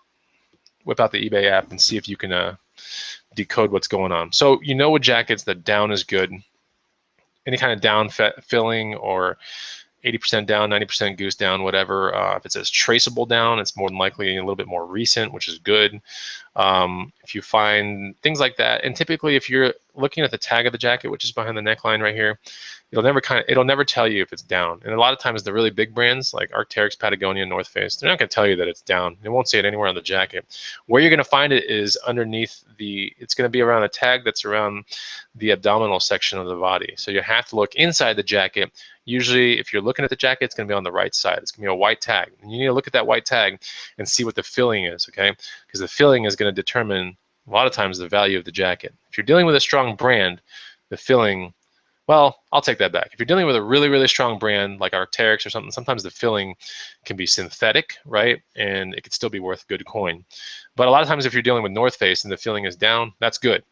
Speaker 1: whip out the eBay app and see if you can decode what's going on. So you know with jackets that down is good. Any kind of down filling or 80% down, 90% goose down, whatever. If it says traceable down, it's more than likely a little bit more recent, which is good. If you find things like that, and typically if you're looking at the tag of the jacket, which is behind the neckline right here, it'll never tell you if it's down. And a lot of times the really big brands like Arc'teryx, Patagonia, North Face, they're not going to tell you that it's down. They won't say it anywhere on the jacket. Where you're going to find it is underneath it's going to be around a tag that's around the abdominal section of the body. So you have to look inside the jacket. Usually if you're looking at the jacket, it's going to be on the right side. It's going to be a white tag. And you need to look at that white tag and see what the filling is, okay? Because the filling is going to determine a lot of times the value of the jacket. If you're dealing with a strong brand, the filling, well, I'll take that back. If you're dealing with a really, really strong brand like Arc'teryx or something, sometimes the filling can be synthetic, right? And it could still be worth good coin. But a lot of times if you're dealing with North Face and the filling is down, that's good.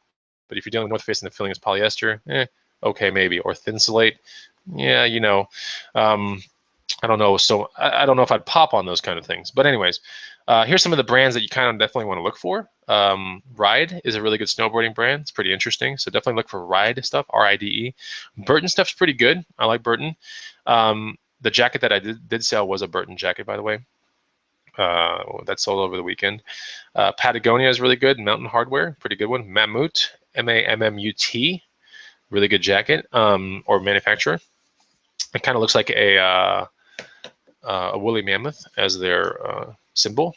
Speaker 1: But if you're dealing with North Face and the filling is polyester, okay, maybe. Or Thinsulate, yeah, you know. I don't know. So I don't know if I'd pop on those kind of things. But anyways, Here's some of the brands that you kind of definitely want to look for. Ride is a really good snowboarding brand. It's pretty interesting. So definitely look for Ride stuff, R-I-D-E. Burton stuff's pretty good. I like Burton. The jacket that I did sell was a Burton jacket, by the way. That sold over the weekend. Patagonia is really good. Mountain Hardwear, pretty good one. Mammut, M-A-M-M-U-T, really good jacket, or manufacturer. It kind of looks like a woolly mammoth as their symbol.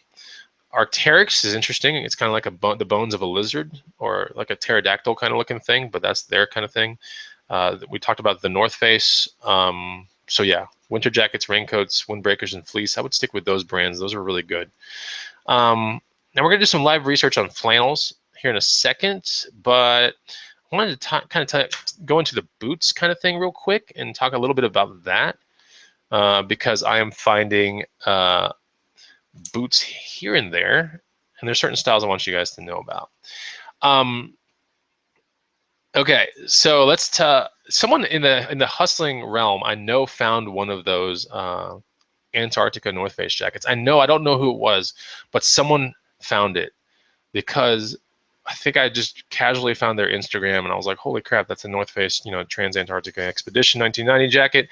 Speaker 1: Arc'teryx is interesting. It's kind of like the bones of a lizard, or like a pterodactyl kind of looking thing, but that's their kind of thing. We talked about the North Face. So yeah, winter jackets, raincoats, windbreakers, and fleece. I would stick with those brands. Those are really good. Now we're gonna do some live research on flannels here in a second, but I wanted to go into the boots kind of thing real quick and talk a little bit about that, because I am finding boots here and there, and there's certain styles I want you guys to know about. Okay, so let's someone in the hustling realm I know found one of those Antarctica North Face jackets. I don't know who it was, but someone found it, because I think I just casually found their Instagram and I was like, holy crap, that's a North Face, Trans-Antarctica Expedition 1990 jacket.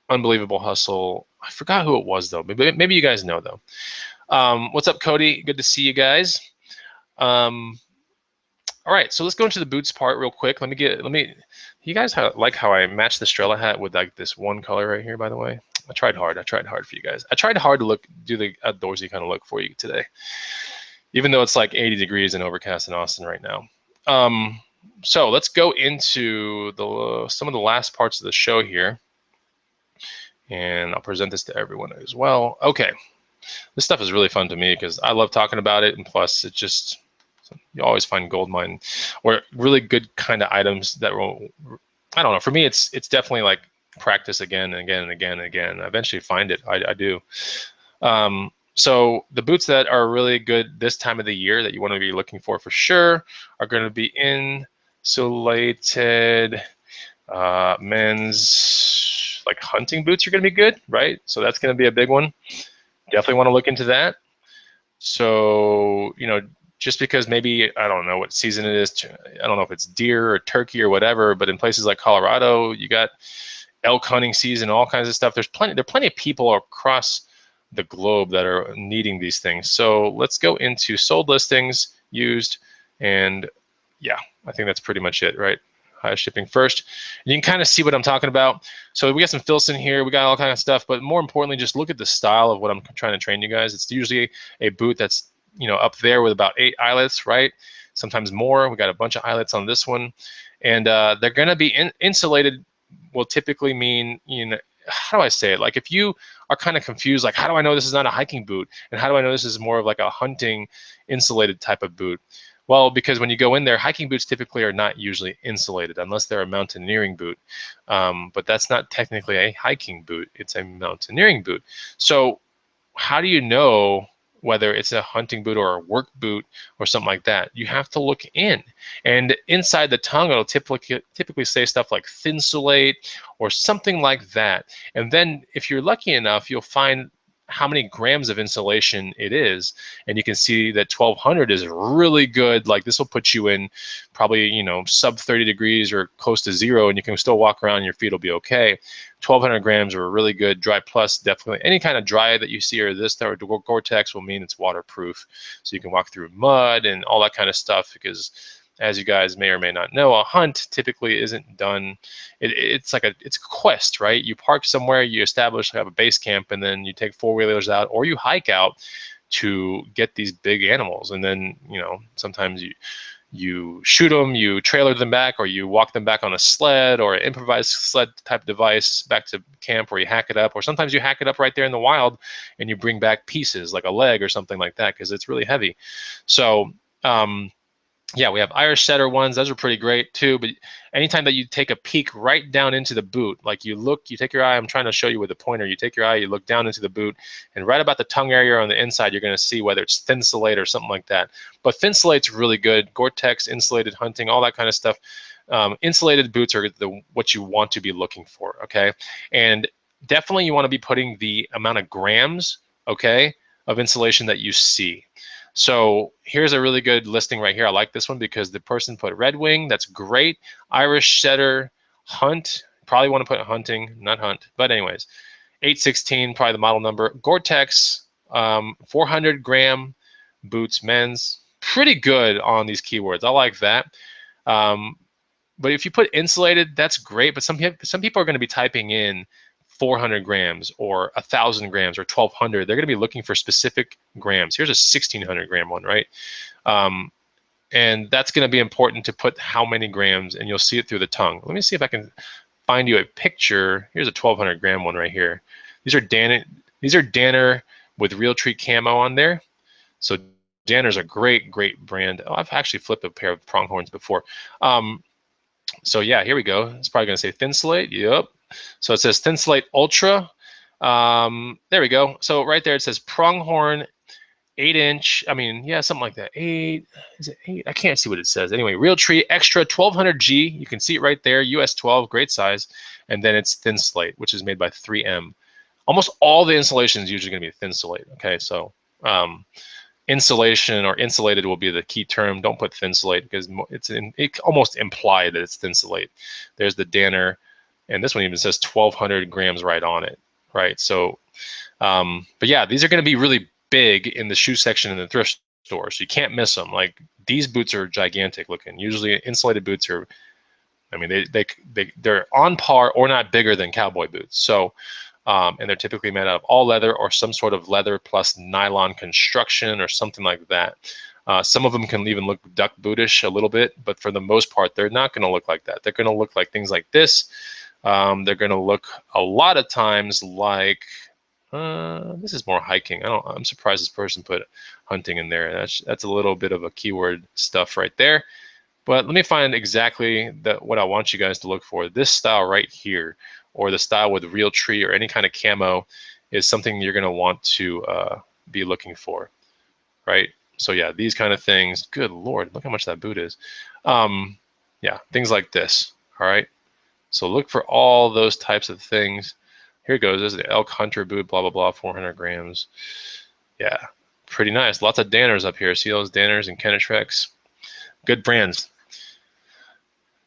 Speaker 1: Unbelievable hustle. I forgot who it was though. Maybe you guys know though. What's up, Cody? Good to see you guys. All right, so let's go into the boots part real quick. You guys like how I matched the Strela hat with like this one color right here, by the way? I tried hard for you guys. I tried hard to do the outdoorsy kind of look for you today, even though it's like 80 degrees and overcast in Austin right now. So let's go into some of the last parts of the show here, and I'll present this to everyone as well. Okay, this stuff is really fun to me because I love talking about it, and plus it just, you always find gold mine or really good kind of items that will, I don't know, for me it's definitely like practice again and again and again and again. I eventually find it. I do. So the boots that are really good this time of the year that you want to be looking for sure are going to be insulated men's like hunting boots are going to be good, right? So that's going to be a big one. Definitely want to look into that. So, just because maybe, I don't know what season it is, I don't know if it's deer or turkey or whatever, but in places like Colorado, you got elk hunting season, all kinds of stuff. There are plenty of people across the globe that are needing these things. So let's go into sold listings, used, and yeah, I think that's pretty much it, right? Highest shipping first. And you can kind of see what I'm talking about. So we got some Filson here, we got all kinds of stuff, but more importantly, just look at the style of what I'm trying to train you guys. It's usually a boot that's up there with about 8 eyelets, right? Sometimes more. We got a bunch of eyelets on this one, and they're going to be insulated. Will typically mean, how do I say it? Like if you are kind of confused, like how do I know this is not a hiking boot, and how do I know this is more of like a hunting insulated type of boot? Well, because when you go in there, hiking boots typically are not usually insulated unless they're a mountaineering boot. But that's not technically a hiking boot. It's a mountaineering boot. So how do you know whether it's a hunting boot or a work boot or something like that? You have to look in. And inside the tongue, it'll typically say stuff like Thinsulate or something like that. And then if you're lucky enough, you'll find how many grams of insulation it is, and you can see that 1200 is really good. Like this will put you in probably sub 30 degrees or close to 0, and you can still walk around and your feet will be okay. 1200 grams are really good. Dry Plus, definitely. Any kind of dry that you see or this or Gore-Tex will mean it's waterproof, so you can walk through mud and all that kind of stuff, because as you guys may or may not know, a hunt typically isn't done. It's a quest, right? You park somewhere, you have a base camp, and then you take 4-wheelers out, or you hike out to get these big animals. And then, sometimes you shoot them, you trailer them back, or you walk them back on a sled or an improvised sled type device back to camp, where you hack it up, or sometimes you hack it up right there in the wild and you bring back pieces like a leg or something like that, because it's really heavy. So, yeah, we have Irish setter ones. Those are pretty great too. But anytime that you take a peek right down into the boot, like you take your eye, I'm trying to show you with a pointer, you take your eye, you look down into the boot, and right about the tongue area on the inside, you're going to see whether it's Thinsulate or something like that. But Thinsulate's really good. Gore-Tex, insulated hunting, all that kind of stuff. Insulated boots are what you want to be looking for, okay? And definitely you want to be putting the amount of grams, okay, of insulation that you see. So here's a really good listing right here. I like this one because the person put Red Wing. That's great. Irish Setter, Hunt. Probably want to put Hunting, not Hunt. But anyways, 816, probably the model number. Gore-Tex, 400 gram boots, men's. Pretty good on these keywords. I like that. But if you put insulated, that's great. But some people are going to be typing in 400 grams or 1,000 grams or 1,200. They're going to be looking for specific grams. Here's a 1,600 gram one, right? And that's going to be important to put how many grams, and you'll see it through the tongue. Let me see if I can find you a picture. Here's a 1,200 gram one right here. These are Danner with Realtree camo on there. So Danner's a great brand. Oh, I've actually flipped a pair of pronghorns before. So yeah, here we go. It's probably going to say Thinsulate. Yep. So it says Thinsulate Ultra. There we go. So right there it says pronghorn 8-inch. I mean, yeah, something like that. 8. Is it 8? I can't see what it says. Anyway, Realtree Extra 1200G. You can see it right there. US 12, great size. And then it's Thinsulate, which is made by 3M. Almost all the insulation is usually going to be Thinsulate. Okay, so insulation or insulated will be the key term. Don't put Thinsulate because it almost implied that it's Thinsulate. There's the Danner, and this one even says 1,200 grams right on it, right? So, but yeah, these are going to be really big in the shoe section in the thrift store, so you can't miss them. Like these boots are gigantic looking. Usually, insulated boots are, I mean, they're on par or not bigger than cowboy boots. So. And they're typically made out of all leather or some sort of leather plus nylon construction or something like that. Some of them can even look duck bootish a little bit, but for the most part, they're not going to look like that. They're going to look like things like this. They're going to look a lot of times like, this is more hiking. I'm surprised this person put hunting in there. That's a little bit of a keyword stuff right there. But let me find exactly what I want you guys to look for. This style right here, or the style with Realtree or any kind of camo, is something you're going to want to be looking for, right? So yeah, these kind of things. Good Lord, look how much that boot is. Yeah, things like this, all right? So look for all those types of things. Here it goes. There's the Elk Hunter boot, blah, blah, blah, 400 grams. Yeah, pretty nice. Lots of Danners up here. See those Danners and Kenetrex? Good brands.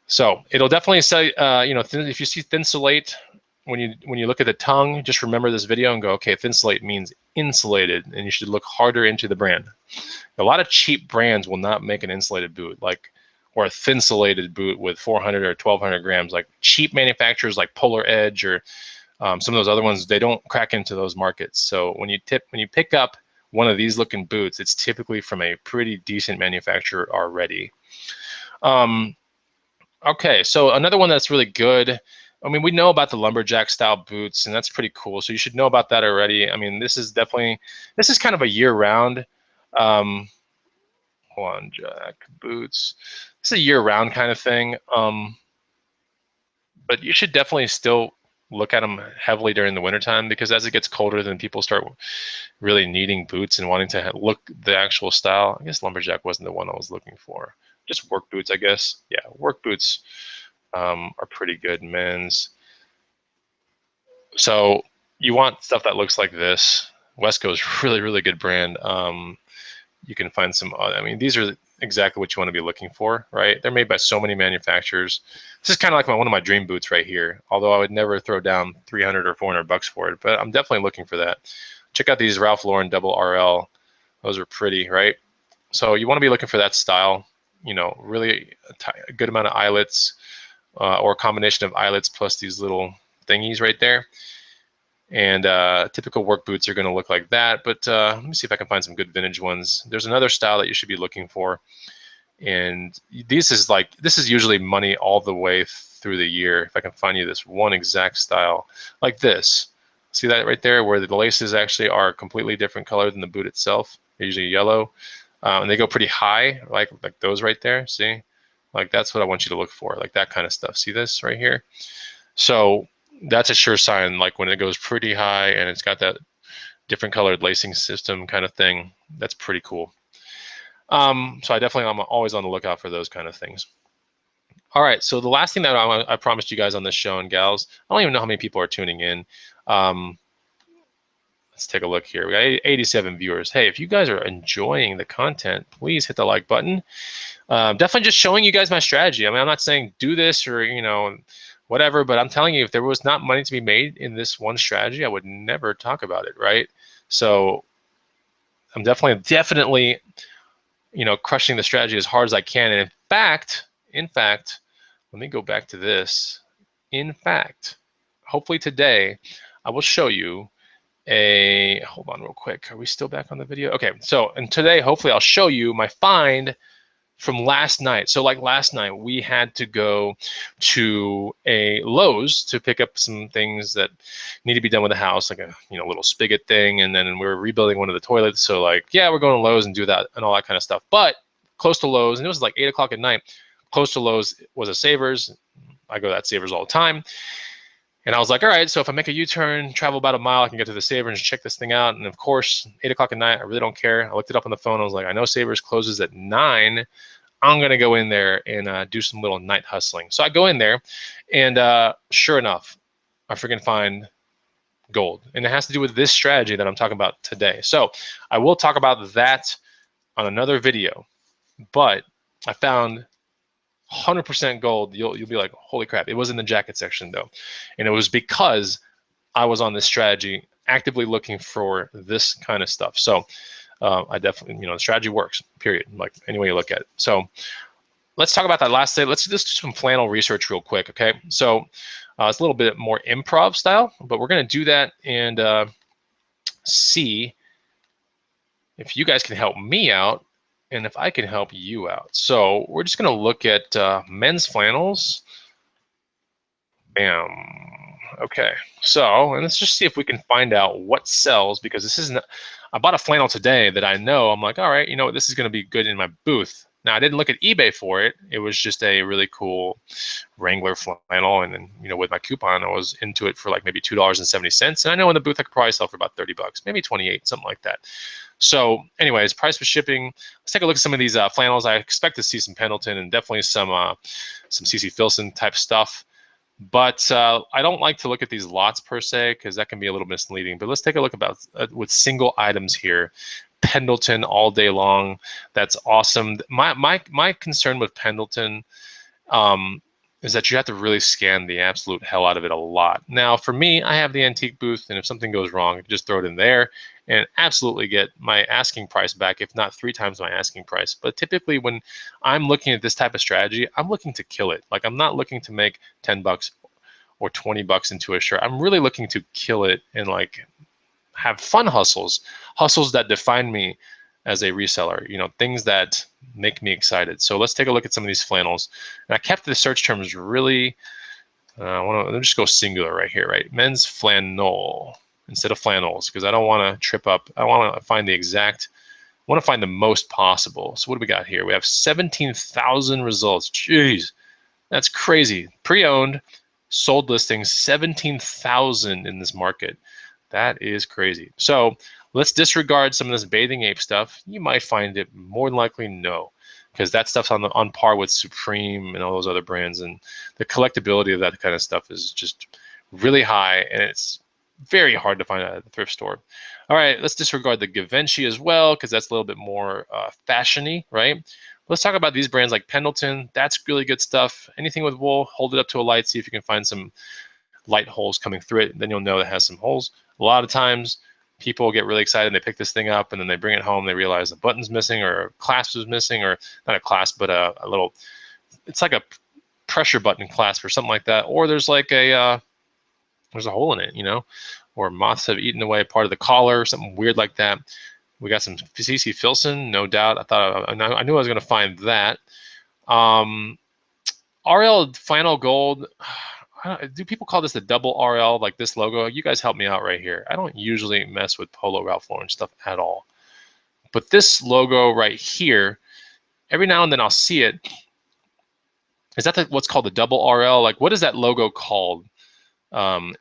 Speaker 1: So it'll definitely say, if you see Thinsulate, when you look at the tongue, just remember this video and go, okay, Thinsulate means insulated, and you should look harder into the brand. A lot of cheap brands will not make an insulated boot, or a Thinsulated boot with 400 or 1,200 grams. Like cheap manufacturers like Polar Edge or some of those other ones, they don't crack into those markets. So when you pick up one of these looking boots, it's typically from a pretty decent manufacturer already. Okay, so another one that's really good. I mean, we know about the lumberjack style boots, and that's pretty cool. So you should know about that already. I mean, this is kind of a year-round. Hold on, jack boots. It's a year-round kind of thing. But you should definitely still look at them heavily during the wintertime, because as it gets colder, then people start really needing boots and wanting to look the actual style. I guess lumberjack wasn't the one I was looking for. Just work boots, I guess. Yeah, work boots are pretty good, men's. So you want stuff that looks like this. Wesco's really, really good brand. You can find some, I mean, these are exactly what you want to be looking for, right? They're made by so many manufacturers. This is kind of like one of my dream boots right here, although I would never throw down 300 or 400 bucks for it, but I'm definitely looking for that. Check out these Ralph Lauren Double RL. Those are pretty, right? So you want to be looking for that style, really a good amount of eyelets, or a combination of eyelets plus these little thingies right there. And typical work boots are going to look like that. But let me see if I can find some good vintage ones. There's another style that you should be looking for. And this is usually money all the way through the year. If I can find you this one exact style like this. See that right there, where the laces actually are completely different color than the boot itself. They're usually yellow. And they go pretty high, like those right there. See? Like that's what I want you to look for, like that kind of stuff. See this right here? So that's a sure sign, like when it goes pretty high and it's got that different colored lacing system kind of thing. That's pretty cool. So I'm always on the lookout for those kind of things. All right, so the last thing that I promised you guys on this show, and gals, I don't even know how many people are tuning in. Let's take a look here. We got 87 viewers. Hey, if you guys are enjoying the content, please hit the like button. Definitely just showing you guys my strategy. I mean, I'm not saying do this or, you know, whatever, but I'm telling you, if there was not money to be made in this one strategy, I would never talk about it, right? So I'm definitely, you know, crushing the strategy as hard as I can. And in fact, let me go back to this. In fact, hopefully today, I will show you hold on real quick. Are we still back on the video? Okay, so, and today, hopefully I'll show you my find from last night. So like last night, we had to go to a Lowe's to pick up some things that need to be done with the house, like a, you know, little spigot thing. And then we were rebuilding one of the toilets. So like, yeah, we're going to Lowe's and do that and all that kind of stuff. But close to Lowe's, and it was like 8 o'clock at night, close to Lowe's was a Savers. I go to that Savers all the time. And I was like, all right, so if I make a U-turn, travel about a mile, I can get to the Savers and check this thing out. And of course, 8 o'clock at night, I really don't care. I looked it up on the phone. I was like, I know Savers closes at 9. I'm going to go in there and do some little night hustling. So I go in there, and sure enough, I freaking find gold. And it has to do with this strategy that I'm talking about today. So I will talk about that on another video. But I found 100% gold. You'll be like, holy crap. It was in the jacket section though. And it was because I was on this strategy actively looking for this kind of stuff. So I definitely, you know, the strategy works, period, like any way you look at it. So let's talk about that last day. Let's just do some flannel research real quick, okay? So it's a little bit more improv style, but we're gonna do that and see if you guys can help me out and if I can help you out. So we're just gonna look at men's flannels. Bam. Okay, so, and let's just see if we can find out what sells, because this isn't, I bought a flannel today that I know, I'm like, all right, you know what, this is gonna be good in my booth. Now, I didn't look at eBay for it. It was just a really cool Wrangler flannel, and then, you know, with my coupon, I was into it for like maybe $2.70. And I know in the booth I could probably sell for about 30 bucks, maybe 28, something like that. So anyways, price for shipping. Let's take a look at some of these flannels. I expect to see some Pendleton and definitely some CC Filson type stuff. But I don't like to look at these lots per se, because that can be a little misleading. But let's take a look about with single items here. Pendleton all day long. That's awesome. My concern with Pendleton is that you have to really scan the absolute hell out of it a lot. Now, for me, I have the antique booth, and if something goes wrong, I can just throw it in there and absolutely get my asking price back, if not 3 times my asking price. But typically when I'm looking at this type of strategy, I'm looking to kill it. Like, I'm not looking to make 10 bucks or 20 bucks into a shirt. I'm really looking to kill it and like have fun hustles that define me as a reseller, you know, things that make me excited. So let's take a look at some of these flannels. And I kept the search terms really, let me just go singular right here, right? Men's flannel instead of flannels, because I don't want to trip up. I want to find the exact, I want to find the most possible. So what do we got here? We have 17,000 results. Jeez, that's crazy. Pre-owned, sold listings, 17,000 in this market. That is crazy. So let's disregard some of this Bathing Ape stuff. You might find it, more than likely no, because that stuff's on par with Supreme and all those other brands, and the collectability of that kind of stuff is just really high, and it's very hard to find at the thrift store. All right, let's disregard the Givenchy as well, because that's a little bit more fashion-y, right? Let's talk about these brands like Pendleton. That's really good stuff. Anything with wool, hold it up to a light, see if you can find some light holes coming through it. Then you'll know it has some holes. A lot of times people get really excited and they pick this thing up and then they bring it home, they realize a button's missing or a clasp is missing, or not a clasp, but a little, it's like a pressure button clasp or something like that. Or there's like there's a hole in it, you know, or moths have eaten away part of the collar or something weird like that. We got some CC Filson, no doubt. I knew I was going to find that. RL Flannel Gold. Do people call this the double RL, like this logo? You guys help me out right here. I don't usually mess with Polo Ralph Lauren stuff at all. But this logo right here, every now and then I'll see it. Is that what's called the double RL? Like, what is that logo called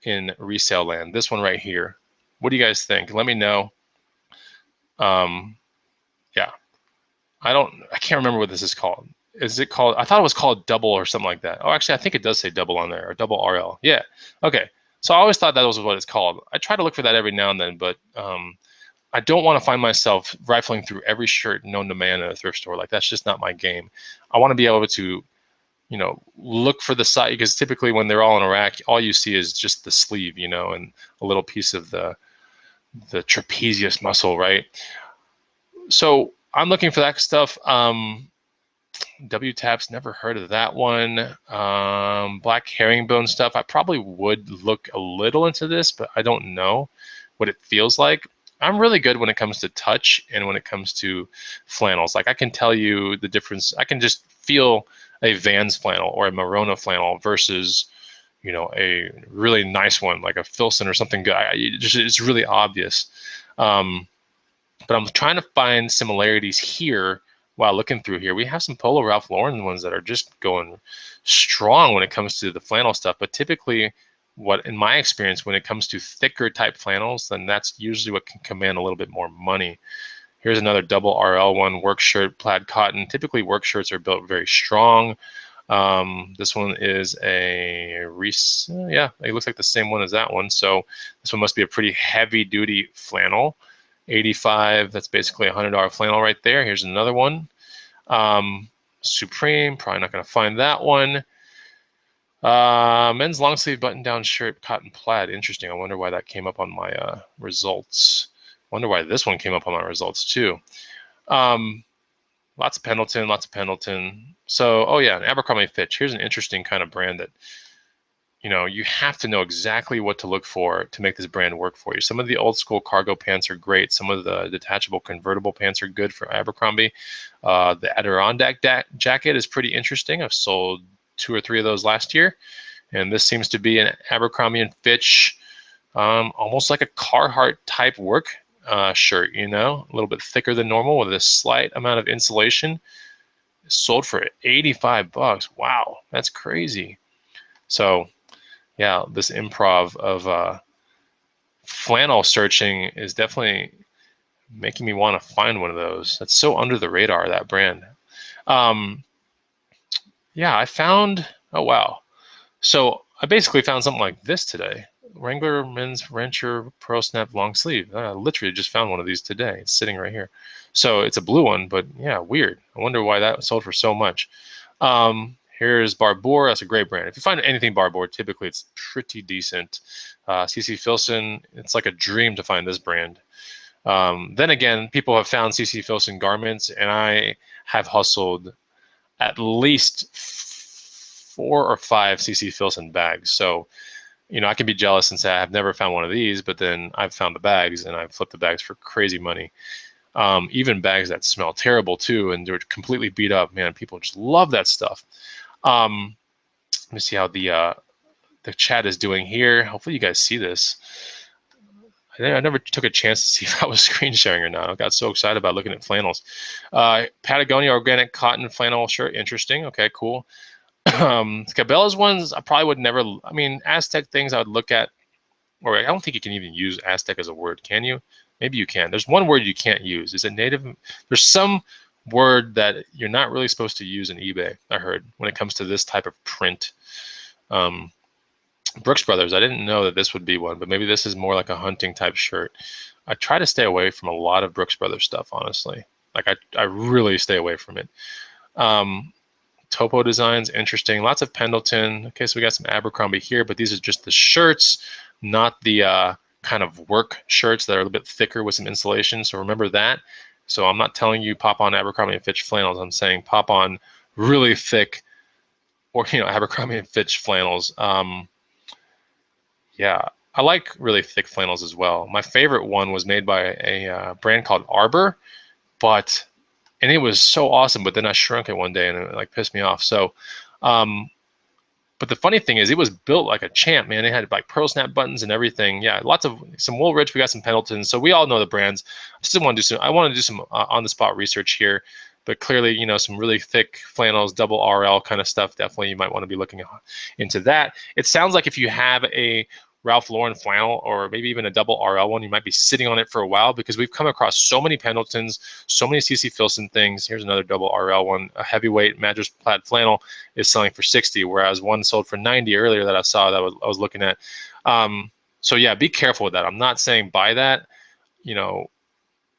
Speaker 1: in resale land? This one right here. What do you guys think? Let me know. Yeah, I can't remember what this is called. Is it called, I thought it was called double or something like that. Oh, actually, I think it does say double on there, or double RL. Yeah, okay. So I always thought that was what it's called. I try to look for that every now and then, but I don't want to find myself rifling through every shirt known to man at a thrift store. Like, that's just not my game. I want to be able to, you know, look for the side, because typically when they're all in a rack, all you see is just the sleeve, you know, and a little piece of the trapezius muscle, right? So I'm looking for that stuff. W-Taps, never heard of that one. Black herringbone stuff, I probably would look a little into this, but I don't know what it feels like. I'm really good when it comes to touch and when it comes to flannels. Like, I can tell you the difference. I can just feel a Vans flannel or a Merona flannel versus, you know, a really nice one like a Filson or something good. It's really obvious. But I'm trying to find similarities here while looking through here. We have some Polo Ralph Lauren ones that are just going strong when it comes to the flannel stuff. But typically, what in my experience, when it comes to thicker type flannels, then that's usually what can command a little bit more money. Here's another double RL one, work shirt, plaid cotton. Typically, work shirts are built very strong. This one is a yeah, it looks like the same one as that one. So this one must be a pretty heavy duty flannel. 85, that's basically a $100 flannel right there. Here's another one. Supreme, probably not going to find that one. Men's long sleeve button down shirt, cotton plaid. Interesting. I wonder why that came up on my results. Wonder why this one came up on my results too. Lots of Pendleton, lots of Pendleton. So, oh yeah, an Abercrombie Fitch. Here's an interesting kind of brand that, you know, you have to know exactly what to look for to make this brand work for you. Some of the old school cargo pants are great. Some of the detachable convertible pants are good for Abercrombie. The Adirondack jacket is pretty interesting. I've sold 2 or 3 of those last year. And this seems to be an Abercrombie and Fitch, almost like a Carhartt type work shirt, you know, a little bit thicker than normal with a slight amount of insulation. Sold for $85. Wow, that's crazy. So yeah, this improv of flannel searching is definitely making me want to find one of those. That's so under the radar, that brand. Yeah, I found, oh wow. So I basically found something like this today. Wrangler Men's Rancher Pearl Snap Long Sleeve. I literally just found one of these today. It's sitting right here. So it's a blue one, but yeah, weird. I wonder why that sold for so much. Here's Barbour. That's a great brand. If you find anything Barbour, typically it's pretty decent. CC Filson, it's like a dream to find this brand. Then again, people have found CC Filson garments, and I have hustled at least 4 or 5 CC Filson bags. So, you know, I can be jealous and say I've never found one of these, but then I've found the bags and I've flipped the bags for crazy money. Even bags that smell terrible too, and they're completely beat up. Man, people just love that stuff. Let me see how the chat is doing here. Hopefully you guys see this. I never took a chance to see if I was screen sharing or not. I got so excited about looking at flannels. Patagonia organic cotton flannel shirt. Interesting. Okay, cool. Cabela's ones, I probably would never, I mean, Aztec things I would look at, or I don't think you can even use Aztec as a word, can you? Maybe you can. There's one word you can't use. Is it native? There's some word that you're not really supposed to use in eBay, I heard, when it comes to this type of print. Brooks Brothers, I didn't know that this would be one, but maybe this is more like a hunting type shirt. I try to stay away from a lot of Brooks Brothers stuff, honestly. Like, I really stay away from it. Topo designs, interesting. Lots of Pendleton. Okay, so we got some Abercrombie here, but these are just the shirts, not the kind of work shirts that are a little bit thicker with some insulation. So remember that. So I'm not telling you pop on Abercrombie and Fitch flannels. I'm saying pop on really thick, or, you know, Abercrombie and Fitch flannels. Yeah, I like really thick flannels as well. My favorite one was made by a brand called Arbor, and it was so awesome, but then I shrunk it one day and it like pissed me off. So, but the funny thing is, it was built like a champ, man. It had like pearl snap buttons and everything. Yeah, lots of some Woolrich. We got some Pendletons. So we all know the brands. I want to do some on the spot research here, but clearly, you know, some really thick flannels, double RL kind of stuff. Definitely, you might want to be looking into that. It sounds like if you have a Ralph Lauren flannel, or maybe even a double RL one, you might be sitting on it for a while, because we've come across so many Pendletons, so many CC Filson things. Here's another double RL one. A heavyweight Madras plaid flannel is selling for $60, whereas one sold for $90 earlier that I saw that I was looking at. So yeah, be careful with that. I'm not saying buy that. You know,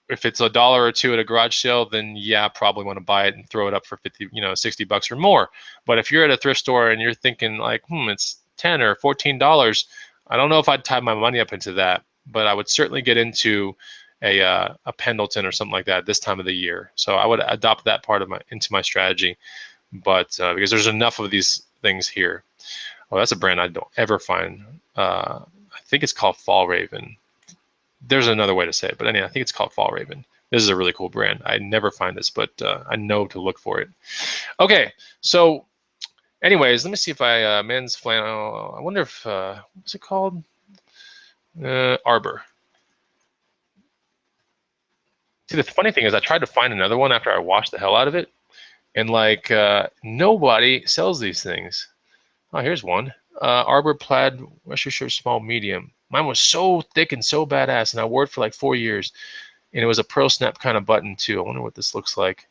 Speaker 1: if it's $1 or $2 at a garage sale, then yeah, probably want to buy it and throw it up for 50, $60 or more. But if you're at a thrift store and you're thinking like, it's $10 or $14, I don't know if I'd tie my money up into that, but I would certainly get into a Pendleton or something like that this time of the year. So I would adopt that part of into my strategy. But because there's enough of these things here. Oh, that's a brand I don't ever find. I think it's called Fall Raven. There's another way to say it, but anyway, I think it's called Fall Raven. This is a really cool brand. I never find this, but I know to look for it. Okay, so anyways, let me see if I men's flannel. I wonder if what's it called? Arbor. See, the funny thing is, I tried to find another one after I washed the hell out of it, and like nobody sells these things. Oh, here's one. Arbor plaid Western shirt, small, medium. Mine was so thick and so badass, and I wore it for like 4 years. And it was a pearl snap kind of button too. I wonder what this looks like.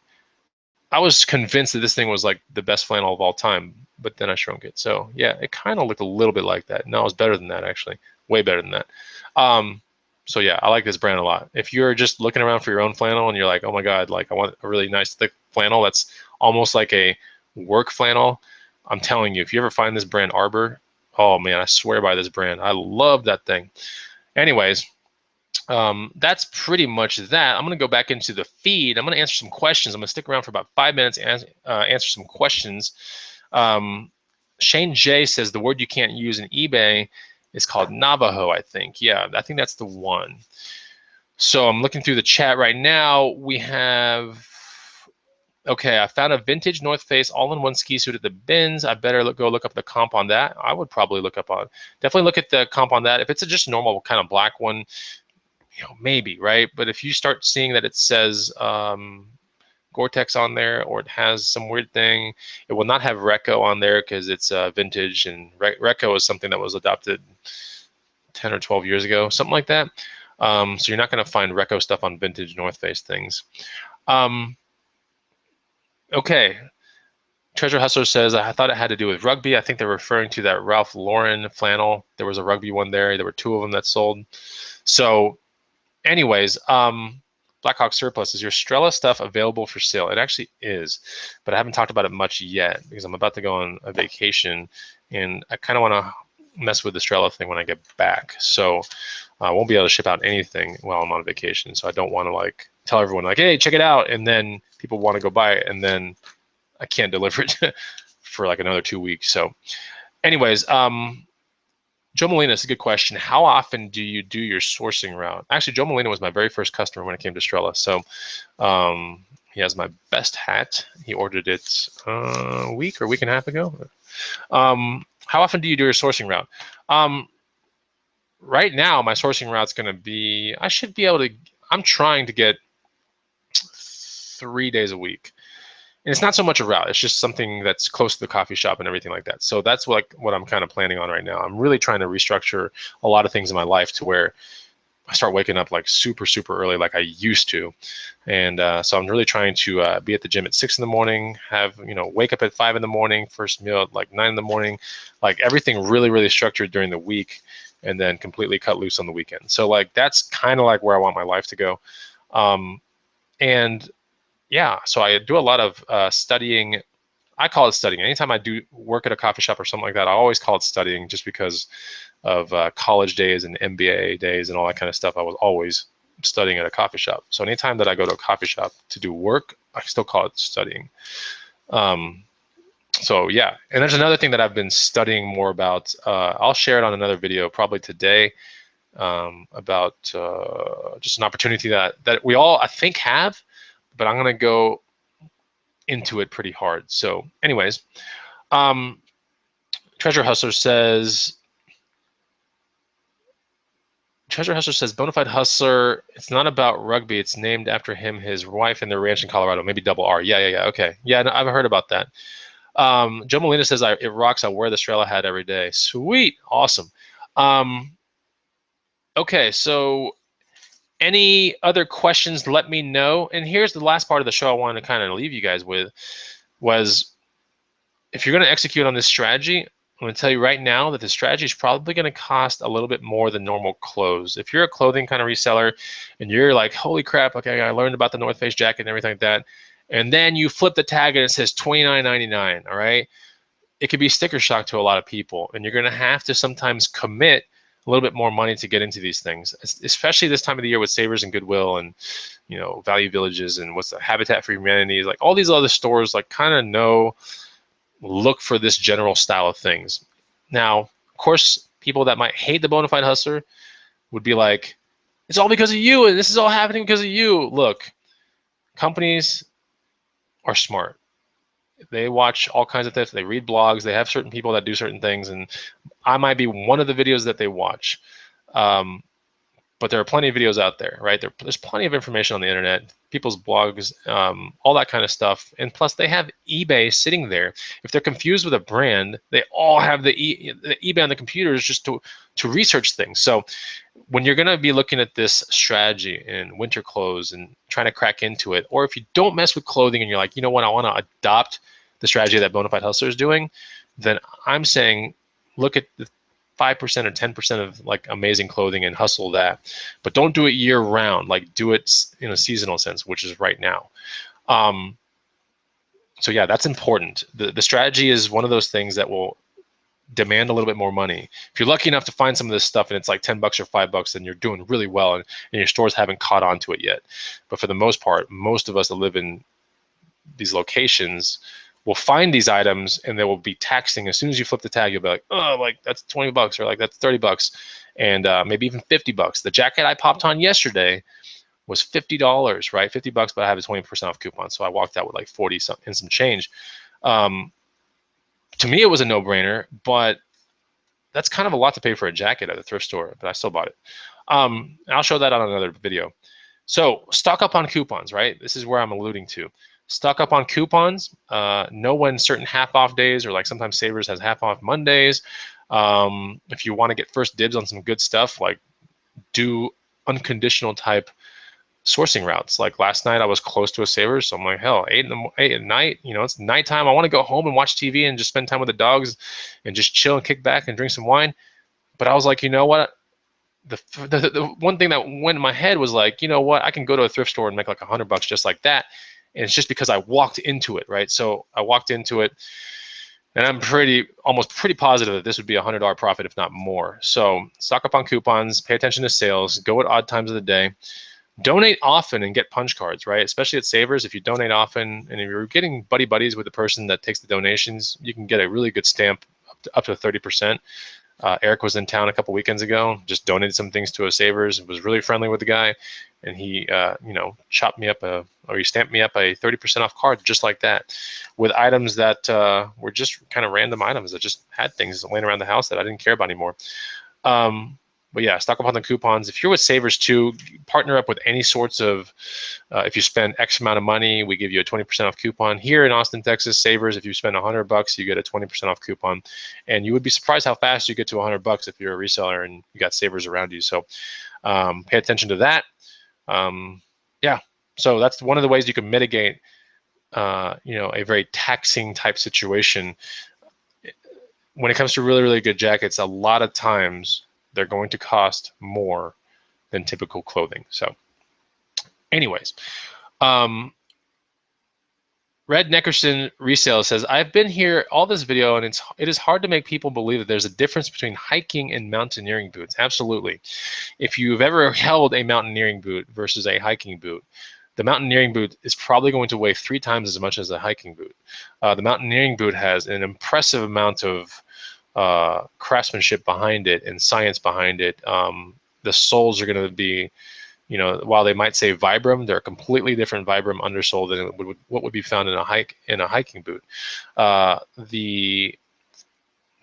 Speaker 1: I was convinced that this thing was like the best flannel of all time, but then I shrunk it. So yeah, it kind of looked a little bit like that. No, it was better than that actually, way better than that. So yeah, I like this brand a lot. If you're just looking around for your own flannel and you're like, oh my god, like I want a really nice thick flannel that's almost like a work flannel, I'm telling you, if you ever find this brand Arbor, oh man, I swear by this brand. I love that thing. Anyways, that's pretty much that. I'm going to go back into the feed. I'm going to answer some questions. I'm going to stick around for about 5 minutes and answer some questions. Shane J says the word you can't use in eBay is called Navajo, I think. Yeah, I think that's the one. So I'm looking through the chat right now. We have, okay, I found a vintage North Face all-in-one ski suit at the bins. I better go look up the comp on that. I would probably definitely look at the comp on that. If it's just a normal kind of black one, maybe, right? But if you start seeing that it says Gore-Tex on there, or it has some weird thing, it will not have Reco on there because it's vintage, and Reco is something that was adopted 10 or 12 years ago, something like that. So you're not going to find Reco stuff on vintage North Face things. Okay. Treasure Hustler says, I thought it had to do with rugby. I think they're referring to that Ralph Lauren flannel. There was a rugby one there. There were 2 of them that sold. So anyways, Blackhawk Surplus, is your Strella stuff available for sale? It actually is, but I haven't talked about it much yet because I'm about to go on a vacation, and I kind of want to mess with the Strella thing when I get back. So I won't be able to ship out anything while I'm on vacation. So I don't want to like tell everyone like, hey, check it out, and then people want to go buy it, and then I can't deliver it for like another 2 weeks. So anyways, Joe Molina, is a good question. How often do you do your sourcing route? Actually, Joe Molina was my very first customer when it came to Strella. So he has my best hat. He ordered it a week or a week and a half ago. How often do you do your sourcing route? Right now, my sourcing route's going to be, I should be able to, I'm trying to get 3 days a week. And it's not so much a route. It's just something that's close to the coffee shop and everything like that. So that's what I'm kind of planning on right now. I'm really trying to restructure a lot of things in my life to where I start waking up like super, super early like I used to. And so I'm really trying to be at the gym at 6 in the morning, wake up at 5 in the morning, first meal at like 9 in the morning, like everything really, really structured during the week, and then completely cut loose on the weekend. So like that's kind of like where I want my life to go. And yeah, so I do a lot of studying. I call it studying. Anytime I do work at a coffee shop or something like that, I always call it studying, just because of college days and MBA days and all that kind of stuff. I was always studying at a coffee shop. So anytime that I go to a coffee shop to do work, I still call it studying. So yeah, and there's another thing that I've been studying more about. I'll share it on another video probably today, about just an opportunity that we all, I think, have, but I'm going to go into it pretty hard. So anyways, Treasure Hustler says, Bonafide Hustler, it's not about rugby. It's named after him, his wife, and their ranch in Colorado. Maybe double R. Yeah. Okay. Yeah, no, I've heard about that. Joe Molina says, it rocks. I wear the Strella hat every day. Sweet. Awesome. Okay, so any other questions, let me know. And here's the last part of the show I wanted to kind of leave you guys with, was if you're going to execute on this strategy, I'm going to tell you right now that the strategy is probably going to cost a little bit more than normal clothes. If you're a clothing kind of reseller and you're like, holy crap, okay, I learned about the North Face jacket and everything like that, and then you flip the tag and it says $29.99, all right? It could be sticker shock to a lot of people, and you're going to have to sometimes commit a little bit more money to get into these things, especially this time of the year with Savers and Goodwill and Value Villages and what's the Habitat for Humanity, like all these other stores, like kind of look for this general style of things. Now, of course, people that might hate the Bonafide hustler would be like, it's all because of you, and this is all happening because of you. Look, companies are smart. They watch all kinds of things. They read blogs. They have certain people that do certain things, and I might be one of the videos that they watch. But there are plenty of videos out there, right? There's plenty of information on the internet, people's blogs, all that kind of stuff. And plus, they have eBay sitting there. If they're confused with a brand, they all have the eBay on the computers just to research things. So when you're going to be looking at this strategy in winter clothes and trying to crack into it, or if you don't mess with clothing and you're like, you know what, I want to adopt the strategy that Bonafide Hustler is doing, then I'm saying look at the 5% or 10% of like amazing clothing and hustle that, but don't do it year round. Like do it in a seasonal sense, which is right now. So yeah, that's important. The strategy is one of those things that will demand a little bit more money. If you're lucky enough to find some of this stuff and it's like $10 or $5, then you're doing really well, and your stores haven't caught on to it yet. But for the most part, most of us that live in these locations will find these items, and they will be taxing as soon as you flip the tag. You'll be like, oh, like that's $20, or like that's $30, and maybe even $50. The jacket I popped on yesterday was $50, right? $50, but I have a 20% off coupon, so I walked out with like 40 and some change. To me, it was a no-brainer, but that's kind of a lot to pay for a jacket at a thrift store, but I still bought it. I'll show that on another video. So stock up on coupons, right? This is where I'm alluding to. Stock up on coupons. Know when certain half-off days, or like sometimes Savers has half-off Mondays. If you want to get first dibs on some good stuff, like do unconditional type sourcing routes. Like last night, I was close to a Savers, so I'm like, hell, 8 at night. It's nighttime. I want to go home and watch TV and just spend time with the dogs and just chill and kick back and drink some wine. But I was like, you know what? The one thing that went in my head was like, you know what? I can go to a thrift store and make like $100 just like that. And it's just because I walked into it, right? So I walked into it, and I'm almost pretty positive that this would be a $100 profit, if not more. So stock up on coupons, pay attention to sales, go at odd times of the day, donate often and get punch cards, right? Especially at Savers, if you donate often, and if you're getting buddies with the person that takes the donations, you can get a really good stamp up to 30%. Eric was in town a couple weekends ago, just donated some things to a Savers, was really friendly with the guy, and he chopped me up or he stamped me up a 30% off card just like that, with items that were just kind of random items that just had things laying around the house that I didn't care about anymore. But yeah, stock up on the coupons. If you're with Savers too, partner up with any sorts of, if you spend X amount of money, we give you a 20% off coupon. Here in Austin, Texas, Savers, if you spend $100, you get a 20% off coupon. And you would be surprised how fast you get to $100 if you're a reseller and you got Savers around you. So pay attention to that. Yeah, so that's one of the ways you can mitigate, a very taxing type situation. When it comes to really, really good jackets, a lot of times they're going to cost more than typical clothing. So anyways, Red Neckerson Resell says, I've been here all this video, and it is hard to make people believe that there's a difference between hiking and mountaineering boots. Absolutely. If you've ever held a mountaineering boot versus a hiking boot, the mountaineering boot is probably going to weigh 3 times as much as a hiking boot. The mountaineering boot has an impressive amount of craftsmanship behind it and science behind it. The soles are going to be, while they might say Vibram, they're a completely different Vibram undersole than what would be found in a hiking boot.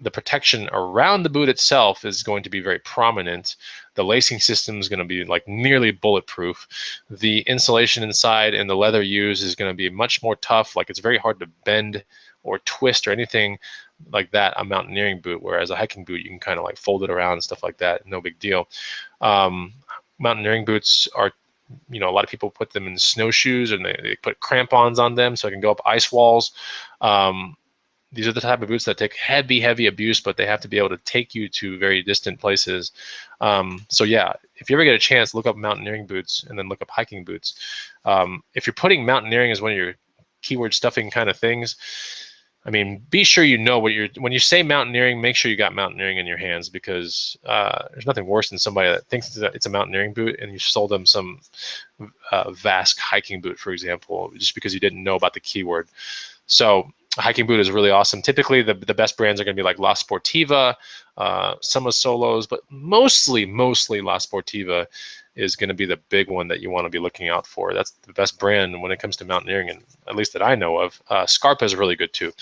Speaker 1: The protection around the boot itself is going to be very prominent. The lacing system is going to be like nearly bulletproof. The insulation inside and the leather used is going to be much more tough. Like it's very hard to bend or twist or anything like that, a mountaineering boot, whereas a hiking boot, you can kind of like fold it around and stuff like that. No big deal. Mountaineering boots are, a lot of people put them in snowshoes, and they put crampons on them so it can go up ice walls. these are the type of boots that take heavy abuse, but they have to be able to take you to very distant places. So yeah, if you ever get a chance, look up mountaineering boots and then look up hiking boots. If you're putting mountaineering as one of your keyword stuffing kind of things, I mean, be sure you know what you're, when you say mountaineering, make sure you got mountaineering in your hands, because there's nothing worse than somebody that thinks that it's a mountaineering boot and you sold them some Vask hiking boot, for example, just because you didn't know about the keyword. So a hiking boot is really awesome. Typically, the best brands are going to be like La Sportiva, some Solos, but mostly La Sportiva is going to be the big one that you want to be looking out for. That's the best brand when it comes to mountaineering, and at least that I know of. Scarpa is really good too.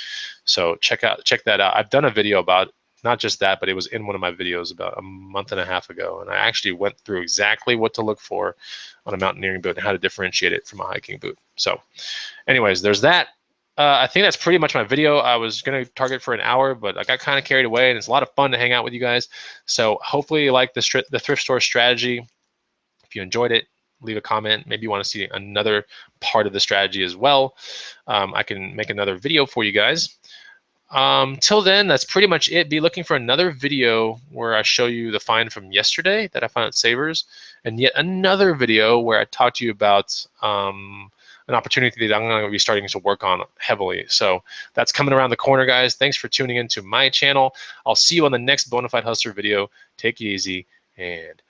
Speaker 1: So check that out. I've done a video about not just that, but it was in one of my videos about a month and a half ago, and I actually went through exactly what to look for on a mountaineering boot and how to differentiate it from a hiking boot. So anyways, there's that. I think that's pretty much my video. I was going to target for an hour, but I got kind of carried away, and it's a lot of fun to hang out with you guys. So hopefully you like the thrift store strategy. If you enjoyed it, leave a comment. Maybe you want to see another part of the strategy as well. I can make another video for you guys. Till then, that's pretty much it. Be looking for another video where I show you the find from yesterday that I found at Savers, and yet another video where I talk to you about an opportunity that I'm going to be starting to work on heavily. So that's coming around the corner, guys. Thanks for tuning into my channel. I'll see you on the next Bonafide Hustler video. Take it easy and